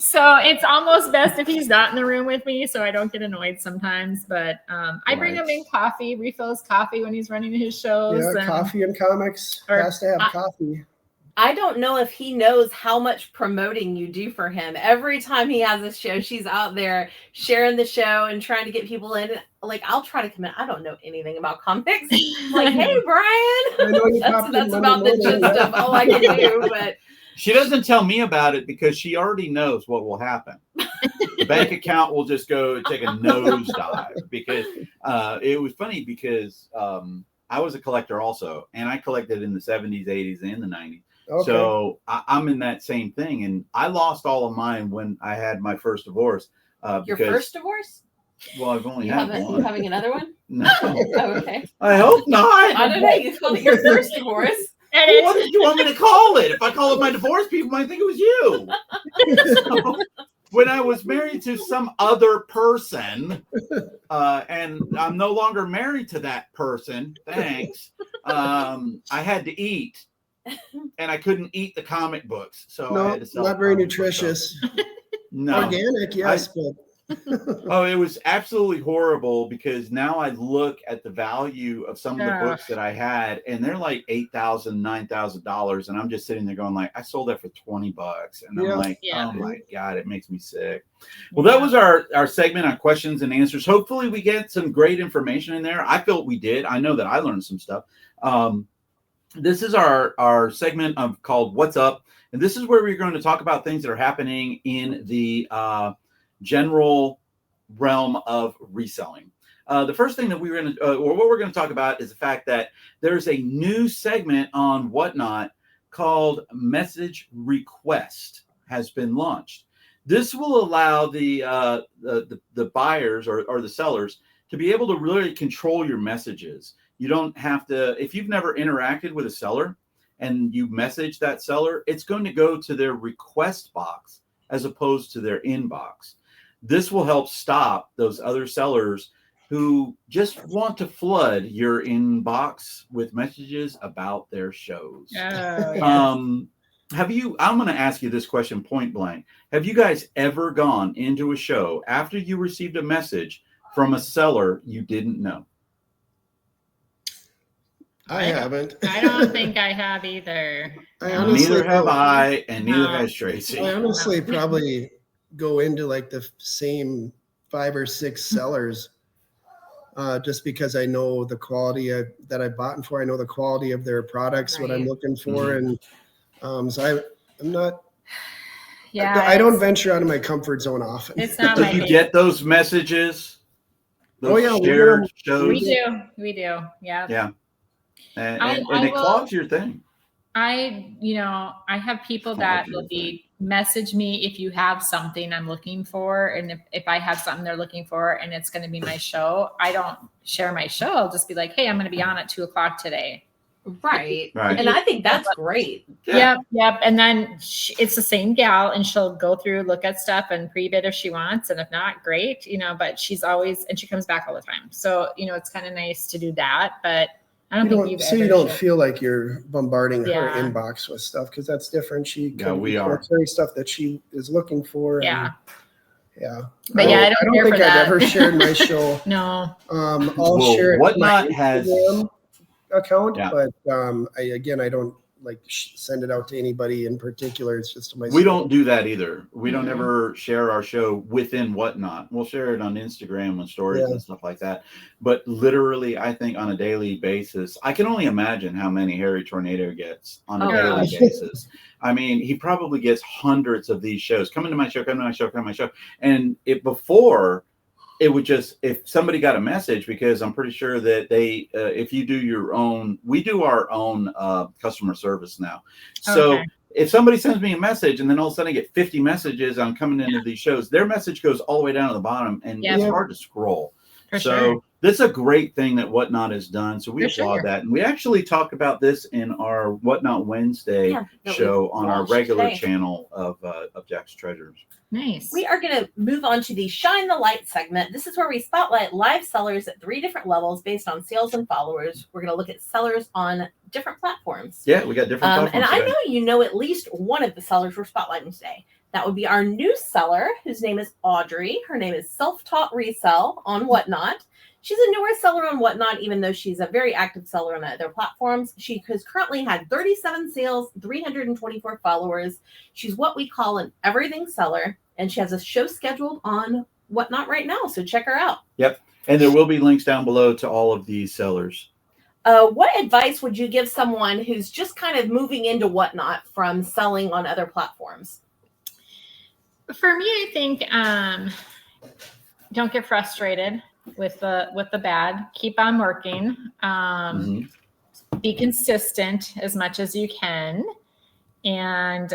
So it's almost best if he's not in the room with me, so I don't get annoyed sometimes. But I bring him in coffee, refills coffee when he's running his shows. Yeah, coffee and comics. Has to have coffee. I don't know if he knows how much promoting you do for him. Every time he has a show, she's out there sharing the show and trying to get people in. Like, I'll try to come in. I don't know anything about comics. I'm like, hey, Brian. That's about the gist of all I can do. But she doesn't tell me about it because she already knows what will happen. The bank account will just go take a nosedive because it was funny because I was a collector also, and I collected in the 70s, 80s, and the 90s. Okay. So I'm in that same thing, and I lost all of mine when I had my first divorce. Your first divorce? Well, I've only had one. You having another one? No. Oh, okay. I hope not. I don't know. You called it your first divorce. Well, what did you want me to call it? If I call it my divorce, people might think it was you. So, when I was married to some other person, and I'm no longer married to that person, thanks, I had to eat. And I couldn't eat the comic books, so I had to sell. Not very nutritious. No, organic, yes, but oh, it was absolutely horrible because now I look at the value of some of the books that I had, and they're like $8,000, $9,000, and I'm just sitting there going like, I sold that for $20, and I'm like, oh my God, it makes me sick. Well, that was our segment on questions and answers. Hopefully, we get some great information in there. I felt we did. I know that I learned some stuff. This is our segment called What's Up, and this is where we're going to talk about things that are happening in the general realm of reselling. The first thing that we're going to, or what we're going to talk about is the fact that there's a new segment on Whatnot called Message Request has been launched. This will allow the buyers or the sellers to be able to really control your messages. You don't have to, if you've never interacted with a seller and you message that seller, it's going to go to their request box as opposed to their inbox. This will help stop those other sellers who just want to flood your inbox with messages about their shows. Yes. I'm going to ask you this question point blank. Have you guys ever gone into a show after you received a message from a seller you didn't know? I haven't. I don't think I have either. Neither have I, and neither has Tracy. I honestly probably go into like the same 5 or 6 sellers just because I know the quality that I bought for. I know the quality of their products, what I'm looking for. And so I'm not, I don't venture out of my comfort zone often. It's not Do you get those messages? Those shared shows? We do. Yeah. Yeah. And it clogs your thing. I have people that will message me if you have something I'm looking for. And if I have something they're looking for and it's going to be my show, I don't share my show. I'll just be like, hey, I'm going to be on at 2:00 today. Right. And I think that's great. Yep. And then it's the same gal, and she'll go through, look at stuff and pre-bid if she wants. And if not, great, but she's always, and she comes back all the time. So, it's kind of nice to do that, but I don't think you've you don't feel like you're bombarding her inbox with stuff, because that's different. She carry stuff that she is looking for. Yeah. But I don't think I've ever shared my show. No. I'll share it Whatnot my has account, but I don't like send it out to anybody in particular. It's just to myself. We don't do that either. We don't ever share our show within Whatnot. We'll share it on Instagram with stories and stuff like that. But literally, I think on a daily basis, I can only imagine how many Harry Tornado gets on a daily basis. I mean, he probably gets hundreds of these shows. Come into my show, come to my show, come to my show. And it would just, if somebody got a message, because I'm pretty sure that if you do your own, we do our own customer service now. So if somebody sends me a message and then all of a sudden I get 50 messages on coming into these shows, their message goes all the way down to the bottom, and it's hard to scroll. This is a great thing that Whatnot has done. So we applaud that. And we actually talk about this in our Whatnot Wednesday show on our regular channel of Jack's Treasures. Nice. We are going to move on to the Shine the Light segment. This is where we spotlight live sellers at 3 different levels based on sales and followers. We're going to look at sellers on different platforms. Yeah, we got different platforms. And I know you know at least one of the sellers we're spotlighting today. That would be our new seller, whose name is Audrey. Her name is Self-Taught Resell on Whatnot. She's a newer seller on Whatnot, even though she's a very active seller on other platforms. She has currently had 37 sales, 324 followers. She's what we call an everything seller, and she has a show scheduled on Whatnot right now, so check her out. Yep. And there will be links down below to all of these sellers. What advice would you give someone who's just kind of moving into Whatnot from selling on other platforms? For me, I think don't get frustrated with the bad. Keep on working. Be consistent as much as you can, and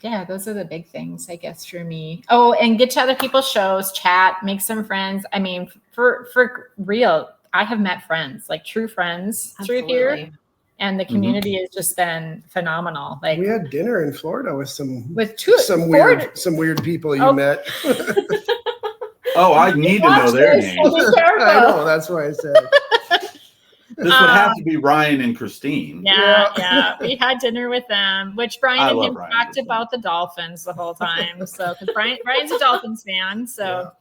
yeah, those are the big things, I guess, for me. Oh, and get to other people's shows, chat, make some friends. I mean, for real, I have met friends, like true friends through here. And the community has just been phenomenal. Like we had dinner in Florida with some weird people you met. Oh, I need to know their names. I know, that's why I said. This would have to be Ryan and Christine. Yeah. We had dinner with them, which Brian and him talked about the Dolphins the whole time. So, because Brian's a Dolphins fan, so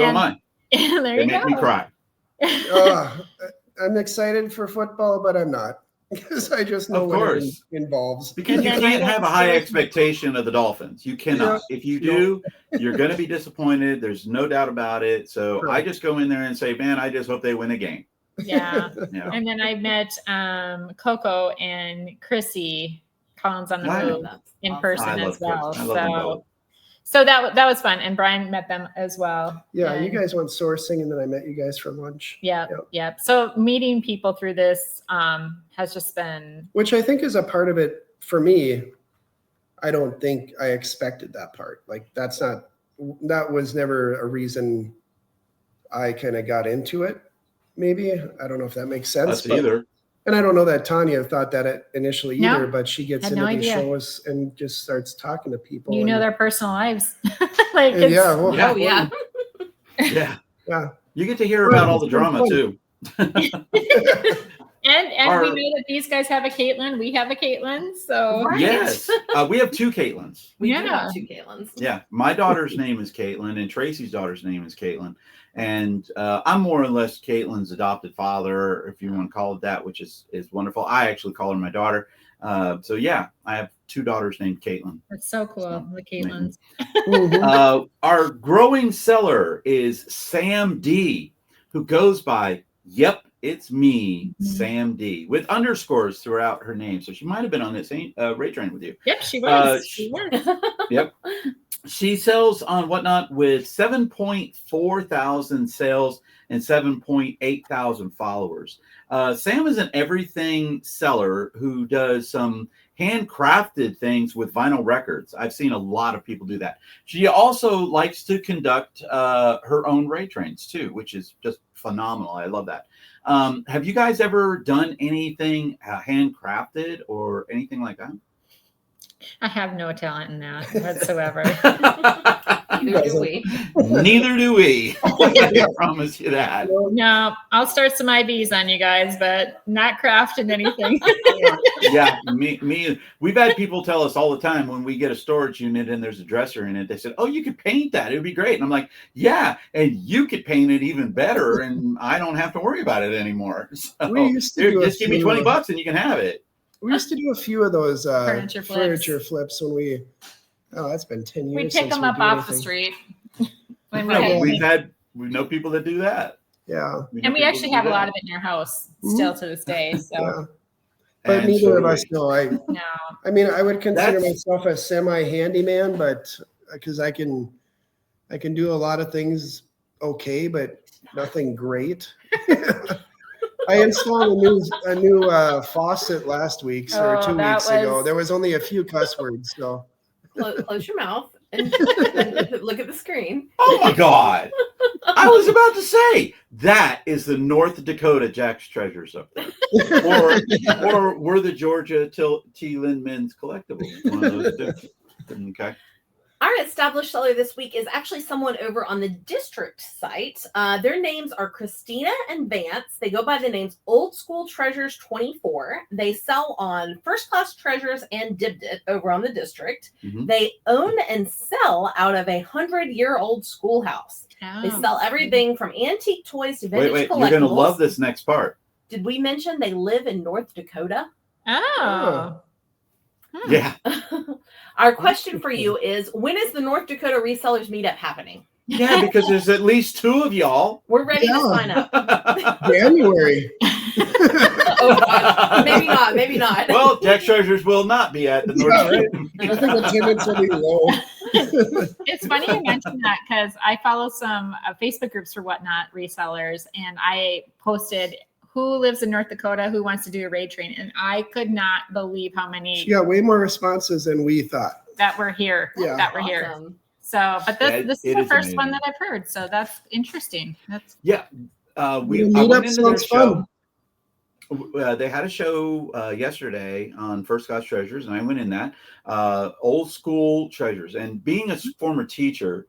am I. There you go. Make me cry. I'm excited for football, but I'm not. Because I just know what it involves. Because you can't have a high expectation of the Dolphins. You cannot. If you do, you're going to be disappointed. There's no doubt about it. So I just go in there and say, man, I just hope they win a game. Yeah. And then I met Coco and Chrissy Collins on the Move in person as well. So that was fun. And Brian met them as well. Yeah, you guys went sourcing, and then I met you guys for lunch. Yeah. So meeting people through this has just been... Which I think is a part of it for me. I don't think I expected that part. Like, that was never a reason I kind of got into it. Maybe. I don't know if that makes sense. Either. And I don't know that Tawnya thought that initially either, but she gets into these shows and just starts talking to people. You know their personal lives. Yeah. You get to hear about all the drama too. And we know that these guys have a Caitlin. We have a Caitlin. So yes, we have two Caitlins. We do have two Caitlins. Yeah, my daughter's name is Caitlin, and Tracy's daughter's name is Caitlin. And I'm more or less Caitlin's adopted father, if you want to call it that, which is wonderful. I actually call her my daughter. So yeah, I have two daughters named Caitlin. That's so cool, the Caitlins. Our growing seller is Sam D, who goes by Yep, It's Me, Sam D, with underscores throughout her name. So she might have been on the same rate train with you. Yep, she was. Yep. She sells on Whatnot with 7.4 thousand sales and 7.8 thousand followers. Sam is an everything seller who does some handcrafted things with vinyl records. I've seen a lot of people do that. She also likes to conduct her own rate trains too, which is just phenomenal. I love that. Have you guys ever done anything handcrafted or anything like that? I have no talent in that whatsoever. Neither do we. I promise you that. No, I'll start some IBs on you guys, but not crafting anything. Yeah, me. We've had people tell us all the time when we get a storage unit and there's a dresser in it, they said, oh, you could paint that. It would be great. And I'm like, yeah, and you could paint it even better, and I don't have to worry about it anymore. So just give me $20 and you can have it. We used to do a few of those furniture flips when that's been 10 years. We pick them up off the street. We know people that do that. Yeah. And we actually have a lot of it in our house still to this day. So. Yeah. But neither of us know. I mean, I would consider myself a semi-handyman, but because I can do a lot of things okay, but nothing great. I installed a new faucet last week or 2 weeks ago. There was only a few cuss words, so close your mouth and look at the screen. Oh my God! I was about to say that is the North Dakota Jack's Treasures up there, or we're the Georgia T. Lynn Men's Collectibles. One of those two. Okay. Our established seller this week is actually someone over on the district site. Their names are Kristina and Vance. They go by the names Oldschooltreasures 24. They sell on First Class Treasures and Dibbed It over on the district. Mm-hmm. They own and sell out of a 100-year-old schoolhouse. They sell everything from antique toys to vintage Wait, collectibles. you're going to love this next part. Did we mention they live in North Dakota? Oh. Yeah. Our question for you is, when is the North Dakota Resellers Meetup happening? Yeah, because there's at least 2 of y'all. We're ready to sign up. January. Oh, gosh. Maybe not. Well, Jack's Treasures will not be at the North right. Dakota. I think attendance will be low. It's funny you mentioned that because I follow some Facebook groups for Whatnot resellers, and I posted who lives in North Dakota, who wants to do a raid train, and I could not believe how many She got way more responses than we thought. that were here. Yeah. That were here. Awesome. So, but this it is the is first one amazing. that I've heard. So that's interesting. That's Yeah. I The went meetup into their sounds show. They had a show yesterday on First Class Treasures, and I went in that. Old School Treasures. And being a former teacher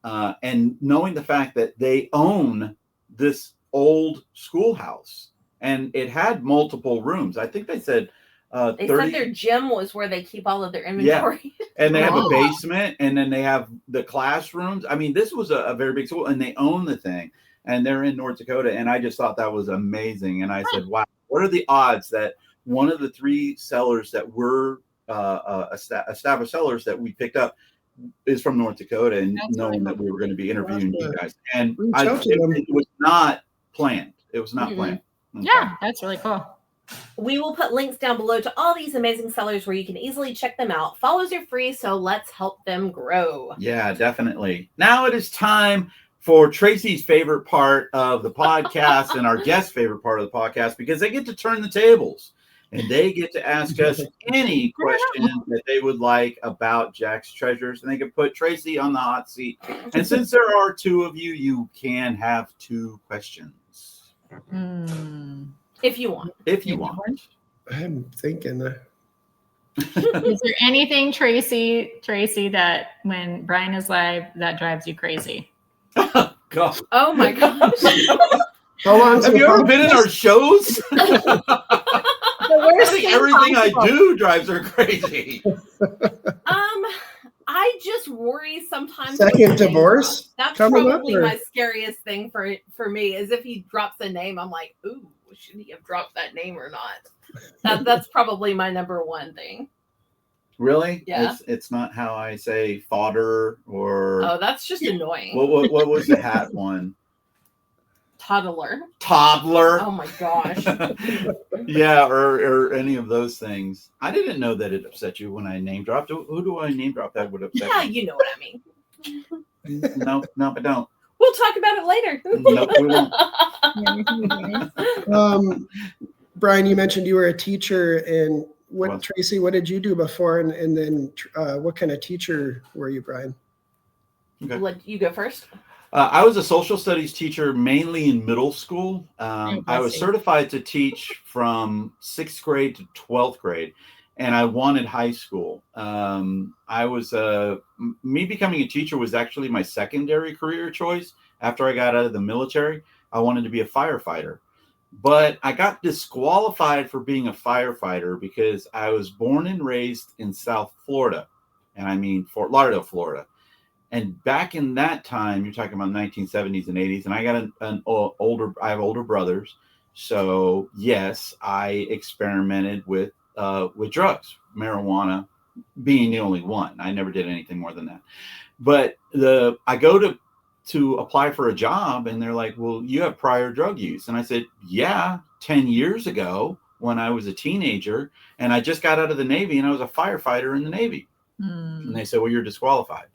and knowing the fact that they own this old schoolhouse, and it had multiple rooms. I think they said They 30. said their gym was where they keep all of their inventory. And they have a Wow. basement, and then they have the classrooms. I mean, this was a very big school, and they own the thing, and they're in North Dakota. And I just thought that was amazing. And I said, wow, what are the odds that one of the 3 sellers that were established sellers that we picked up is from North Dakota, and That's knowing really that we were going to be interviewing you guys. And Reach out to them. it was not planned. It was not Mm-mm. planned. Okay. yeah, that's really cool. We will put links down below to all these amazing sellers where you can easily check them out. Follows are free, so let's help them grow. Yeah, definitely. Now it is time for Tracy's favorite part of the podcast and our guest's favorite part of the podcast, because they get to turn the tables and they get to ask us any question that they would like about Jack's Treasures, and they can put Tracy on the hot seat. And since there are 2 of you, you can have 2 questions If you want. if you want. I'm thinking. Is there anything, Tracy, that when Brian is live that drives you crazy? God. Oh my gosh. How long? Have you ever been in our shows? I think everything I do drives her crazy. I just worry sometimes. Second with the name divorce drop. That's coming up, probably or- my scariest thing for me is if he drops a name, I'm like, ooh, should he have dropped that name or not? That's probably my number one thing. Really? Yeah. It's not how I say fodder or Oh, that's just annoying. what was the hat one? Toddler. Toddler. Oh my gosh. Yeah, or any of those things. I didn't know that it upset you when I name dropped. Who do I name drop that would upset Yeah, you? you know what I mean. No, I don't. We'll talk about it later. No, we won't. Brian, you mentioned you were a teacher, and Well. Tracy, what did you do before? And then what kind of teacher were you, Brian? Okay. Let you go first. I was a social studies teacher mainly in middle school. I was certified to teach from 6th grade to 12th grade, and I wanted high school. Me becoming a teacher was actually my secondary career choice. After I got out of the military, I wanted to be a firefighter. But I got disqualified for being a firefighter because I was born and raised in South Florida, and I mean Fort Lauderdale, Florida. And back in that time, you're talking about 1970s and 80s, and I got I have older brothers. So yes, I experimented with drugs, marijuana being the only one. I never did anything more than that. But I go to apply for a job, and they're like, well, you have prior drug use. And I said, yeah, 10 years ago when I was a teenager, and I just got out of the Navy, and I was a firefighter in the Navy. And they said, well, you're disqualified.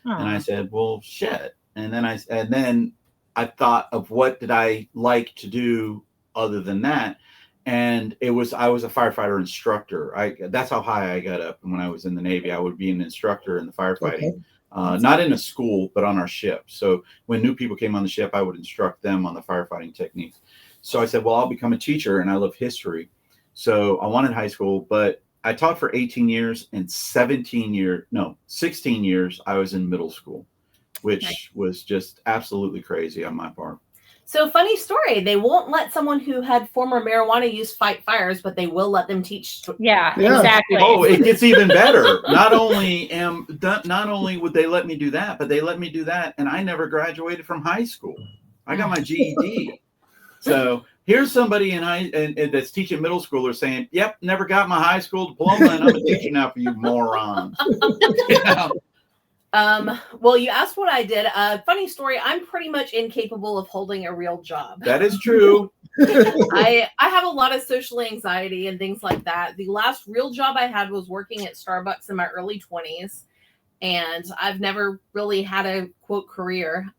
And I said, well, shit. And then I thought of what did I like to do other than that. And I was a firefighter instructor. That's how high I got up. And when I was in the Navy, I would be an instructor in the firefighting, not in a school, but on our ship. So when new people came on the ship, I would instruct them on the firefighting techniques. So I said, well, I'll become a teacher, and I love history. So I wanted high school, but I taught for 18 years, and 16 years I was in middle school, which was just absolutely crazy on my part. So funny story. They won't let someone who had former marijuana use fight fires, but they will let them teach. Yeah, Yeah. exactly. Oh, it gets even better. Not only would they let me do that, but they let me do that, and I never graduated from high school. I got my GED. So here's somebody and that's teaching middle schoolers saying, "Yep, never got my high school diploma, and I'm a teacher now for you morons." You know? Well, you asked what I did. Funny story. I'm pretty much incapable of holding a real job. That is true. I have a lot of social anxiety and things like that. The last real job I had was working at Starbucks in my early 20s, and I've never really had a quote career.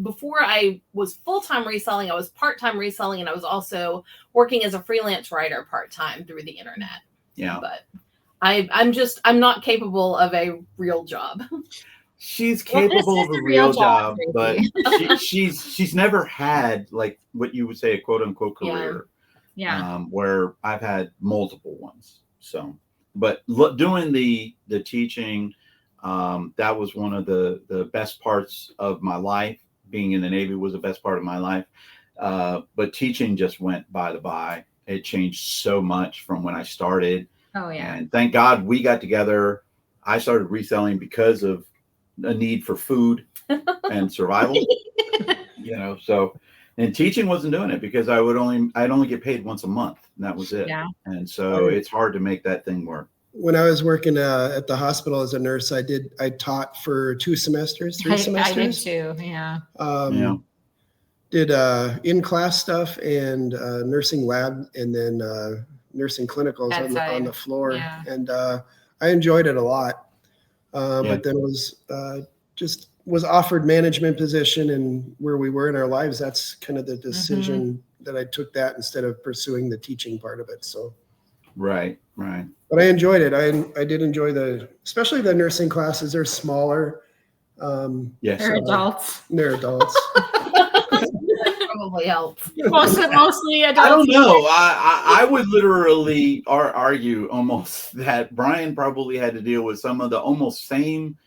Before I was full-time reselling, I was part-time reselling, and I was also working as a freelance writer part-time through the internet. Yeah. But I'm not capable of a real job. She's capable of a real job, but Tracy. she's never had like what you would say a quote unquote career. Yeah. Where I've had multiple ones. So, but doing the teaching, that was one of the best parts of my life. Being in the Navy was the best part of my life. But teaching just went by the by. It changed so much from when I started. Oh yeah. And thank God we got together. I started reselling because of a need for food and survival. You know, so and teaching wasn't doing it because I'd only get paid once a month, and that was it. Yeah. And so it's hard to make that thing work. When I was working at the hospital as a nurse, I taught for 3 semesters. I did too. Yeah. Yeah. Did in-class stuff and nursing lab, and then nursing clinicals on the floor. Yeah. And I enjoyed it a lot. But then was offered management position, and where we were in our lives, that's kind of the decision that I took that instead of pursuing the teaching part of it. So. Right. But I enjoyed it. I did enjoy especially the nursing classes. They're smaller. Yes. They're adults. They're adults. Probably helps. Mostly adults. I don't know. I would literally argue almost that Brian probably had to deal with some of the almost same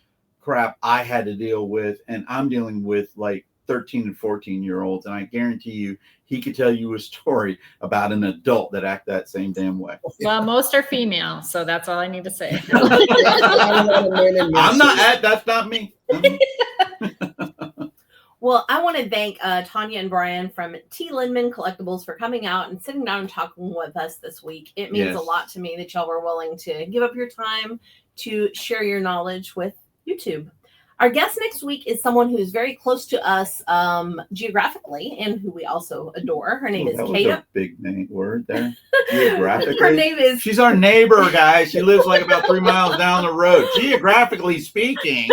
crap I had to deal with, and I'm dealing with like 13 and 14-year-olds, and I guarantee you he could tell you a story about an adult that act that same damn way. Well, most are female, so that's all I need to say. I'm not that's not me. Well, I want to thank Tawnya and Brian from T. Lindman Collectibles for coming out and sitting down and talking with us this week. It means a lot to me that y'all were willing to give up your time to share your knowledge with YouTube. Our guest next week is someone who is very close to us geographically and who we also adore. Her name is Kate. That was a big word there. Geographically. Her name is. She's our neighbor, guys. She lives like about 3 miles down the road. Geographically speaking.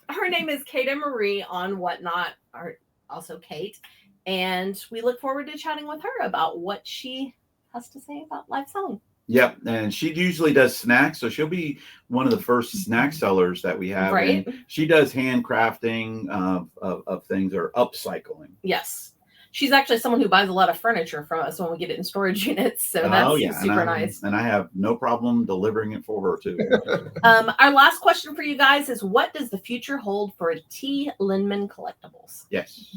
Her name is Kate Marie on Whatnot, or also Kate. And we look forward to chatting with her about what she has to say about live selling. Yep, and she usually does snacks, so she'll be one of the first snack sellers that we have. Right. And she does handcrafting of things or upcycling. Yes, she's actually someone who buys a lot of furniture from us when we get it in storage units, so that's super nice. And I have no problem delivering it for her too. Our last question for you guys is: what does the future hold for T. Lindman Collectibles? Yes.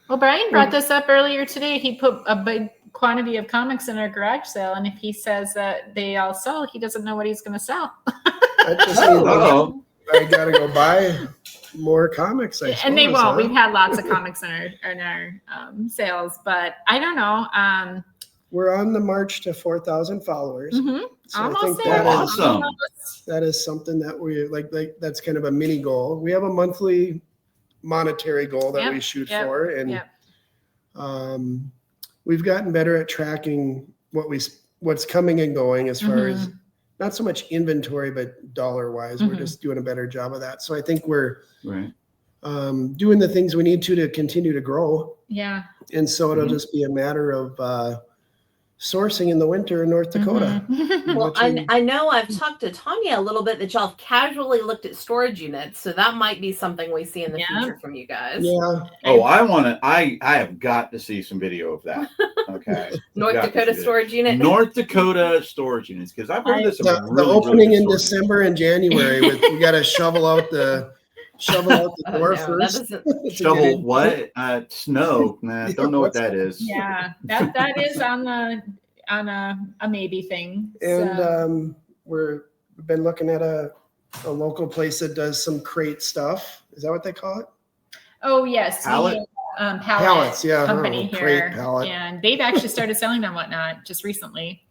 Well, Brian brought this up earlier today. He put a big quantity of comics in our garage sale, and if he says that they all sell, he doesn't know what he's going to sell. I gotta go buy more comics. And they won't. We've had lots of comics in our sales, but I don't know. We're on the march to 4,000 followers. So almost I think there. Awesome. that is something that we like. That's kind of a mini goal. We have a monthly monetary goal that we shoot for, and we've gotten better at tracking what's coming and going as far as not so much inventory, but dollar wise. We're just doing a better job of that. So I think we're doing the things we need to continue to grow. Yeah. And so it'll just be a matter of sourcing in the winter in North Dakota. Well, I know I've talked to Tawnya a little bit that y'all have casually looked at storage units, so that might be something we see in the future from you guys. Yeah. Oh, I have got to see some video of that. Okay. North Dakota storage unit. North Dakota storage units, because I've heard this about the opening in December and January. We got to shovel out the shovel out the door No, that first. doesn't. Shovel what? Snow. Nah, don't know what that is. Yeah, that is on a maybe thing. And So. we've been looking at a local place that does some crate stuff. Is that what they call it? Oh yes, Pallet? pallet Pallets, yeah. company Crate here, pallet. and they've actually started selling them whatnot just recently.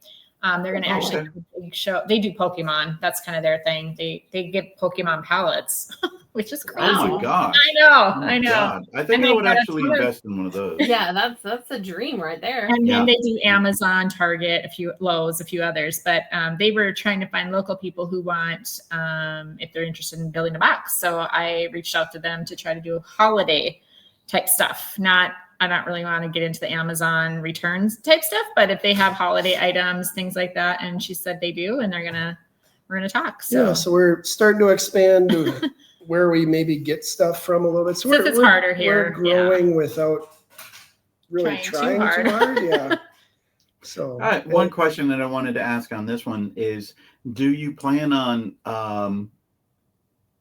They're going to actually okay. have a big show. They do Pokemon. That's kind of their thing. They give Pokemon pallets, which is crazy. Oh my Wow. gosh. I Oh my know. God. I think And I they would got a actually ton of- invest in one of those. Yeah, that's a dream right there. And Yeah. then they do Amazon, Target, Lowe's, a few others. But they were trying to find local people who want, if they're interested in building a box. So I reached out to them to try to do holiday type stuff. I don't really want to get into the Amazon returns type stuff, but if they have holiday items, things like that, and she said they do, and we're gonna talk. So, Yeah, so we're starting to expand to where we maybe get stuff from a little bit. So Since it's harder here, We're growing without really Trying trying too too hard. Yeah. So All right. One question that I wanted to ask on this one is, do you plan on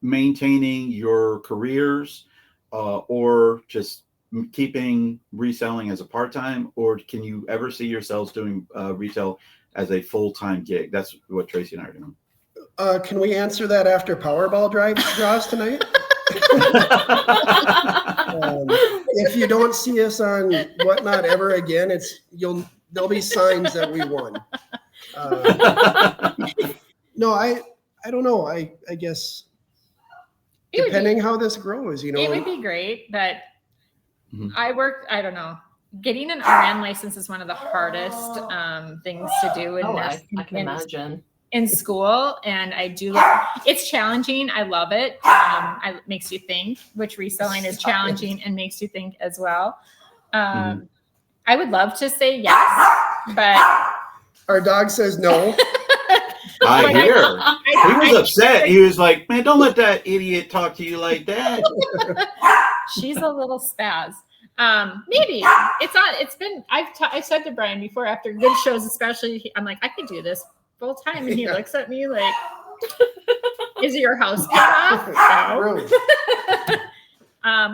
maintaining your careers or just keeping reselling as a part-time, or can you ever see yourselves doing retail as a full-time gig? That's what Tracy and I are doing. Can we answer that after Powerball draws tonight? If you don't see us on Whatnot ever again, there'll be signs that we won. No, I don't know. I guess depending how this grows, it would be great, but Mhm. I don't know. Getting an RN license is one of the hardest things to do in, I can imagine. in school, and I do. It's challenging. I love it. It makes you think, which reselling is challenging and makes you think as well. I would love to say yes, but our dog says no. I hear. He was upset. He was like, "Man, don't let that idiot talk to you like that." She's a little spaz. Maybe I've said to Brian before, after good shows, especially, I'm like, I could do this full time. And he looks at me like, is your house paid off? No. Really?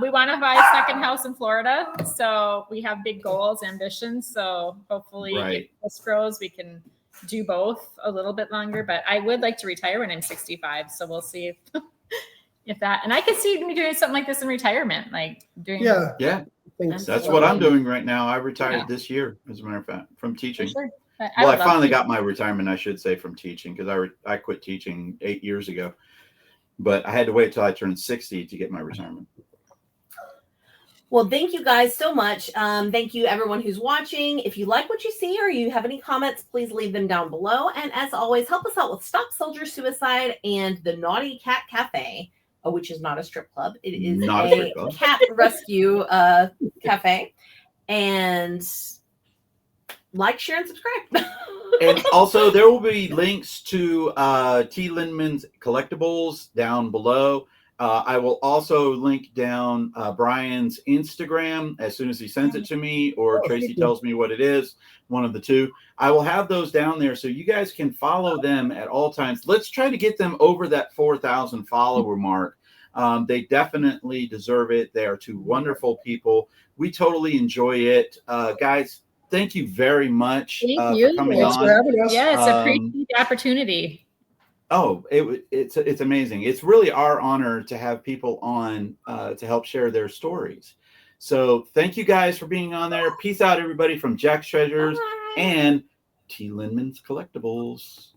We want to buy a second house in Florida. So we have big goals, ambitions. So hopefully if this grows, we can do both a little bit longer, but I would like to retire when I'm 65. So we'll see if that, and I could see me doing something like this in retirement, like doing. Yeah. That's what I'm doing right now. I retired this year, as a matter of fact, from teaching. Sure. I finally got my retirement, I should say, from teaching, because I quit teaching 8 years ago, but I had to wait till I turned 60 to get my retirement. Well, thank you guys so much. Thank you everyone who's watching. If you like what you see or you have any comments, please leave them down below. And as always, help us out with Stop Soldier Suicide and the Naughty Cat Cafe, which is not a strip club. It is Not a cat rescue cafe. And like, share, and subscribe. And also, there will be links to T. Lindman's collectibles down below. I will also link down Brian's Instagram as soon as he sends it to me, or Tracy tells me what it is, one of the two. I will have those down there so you guys can follow them at all times. Let's try to get them over that 4,000 follower mark. They definitely deserve it. They are two wonderful people. We totally enjoy it. Guys, thank you very much for coming on. For having us. Yes, appreciate the opportunity. Oh, it's amazing. It's really our honor to have people on to help share their stories. So thank you guys for being on there. Peace out, everybody, from Jack's Treasures and T. Lindman's Collectibles.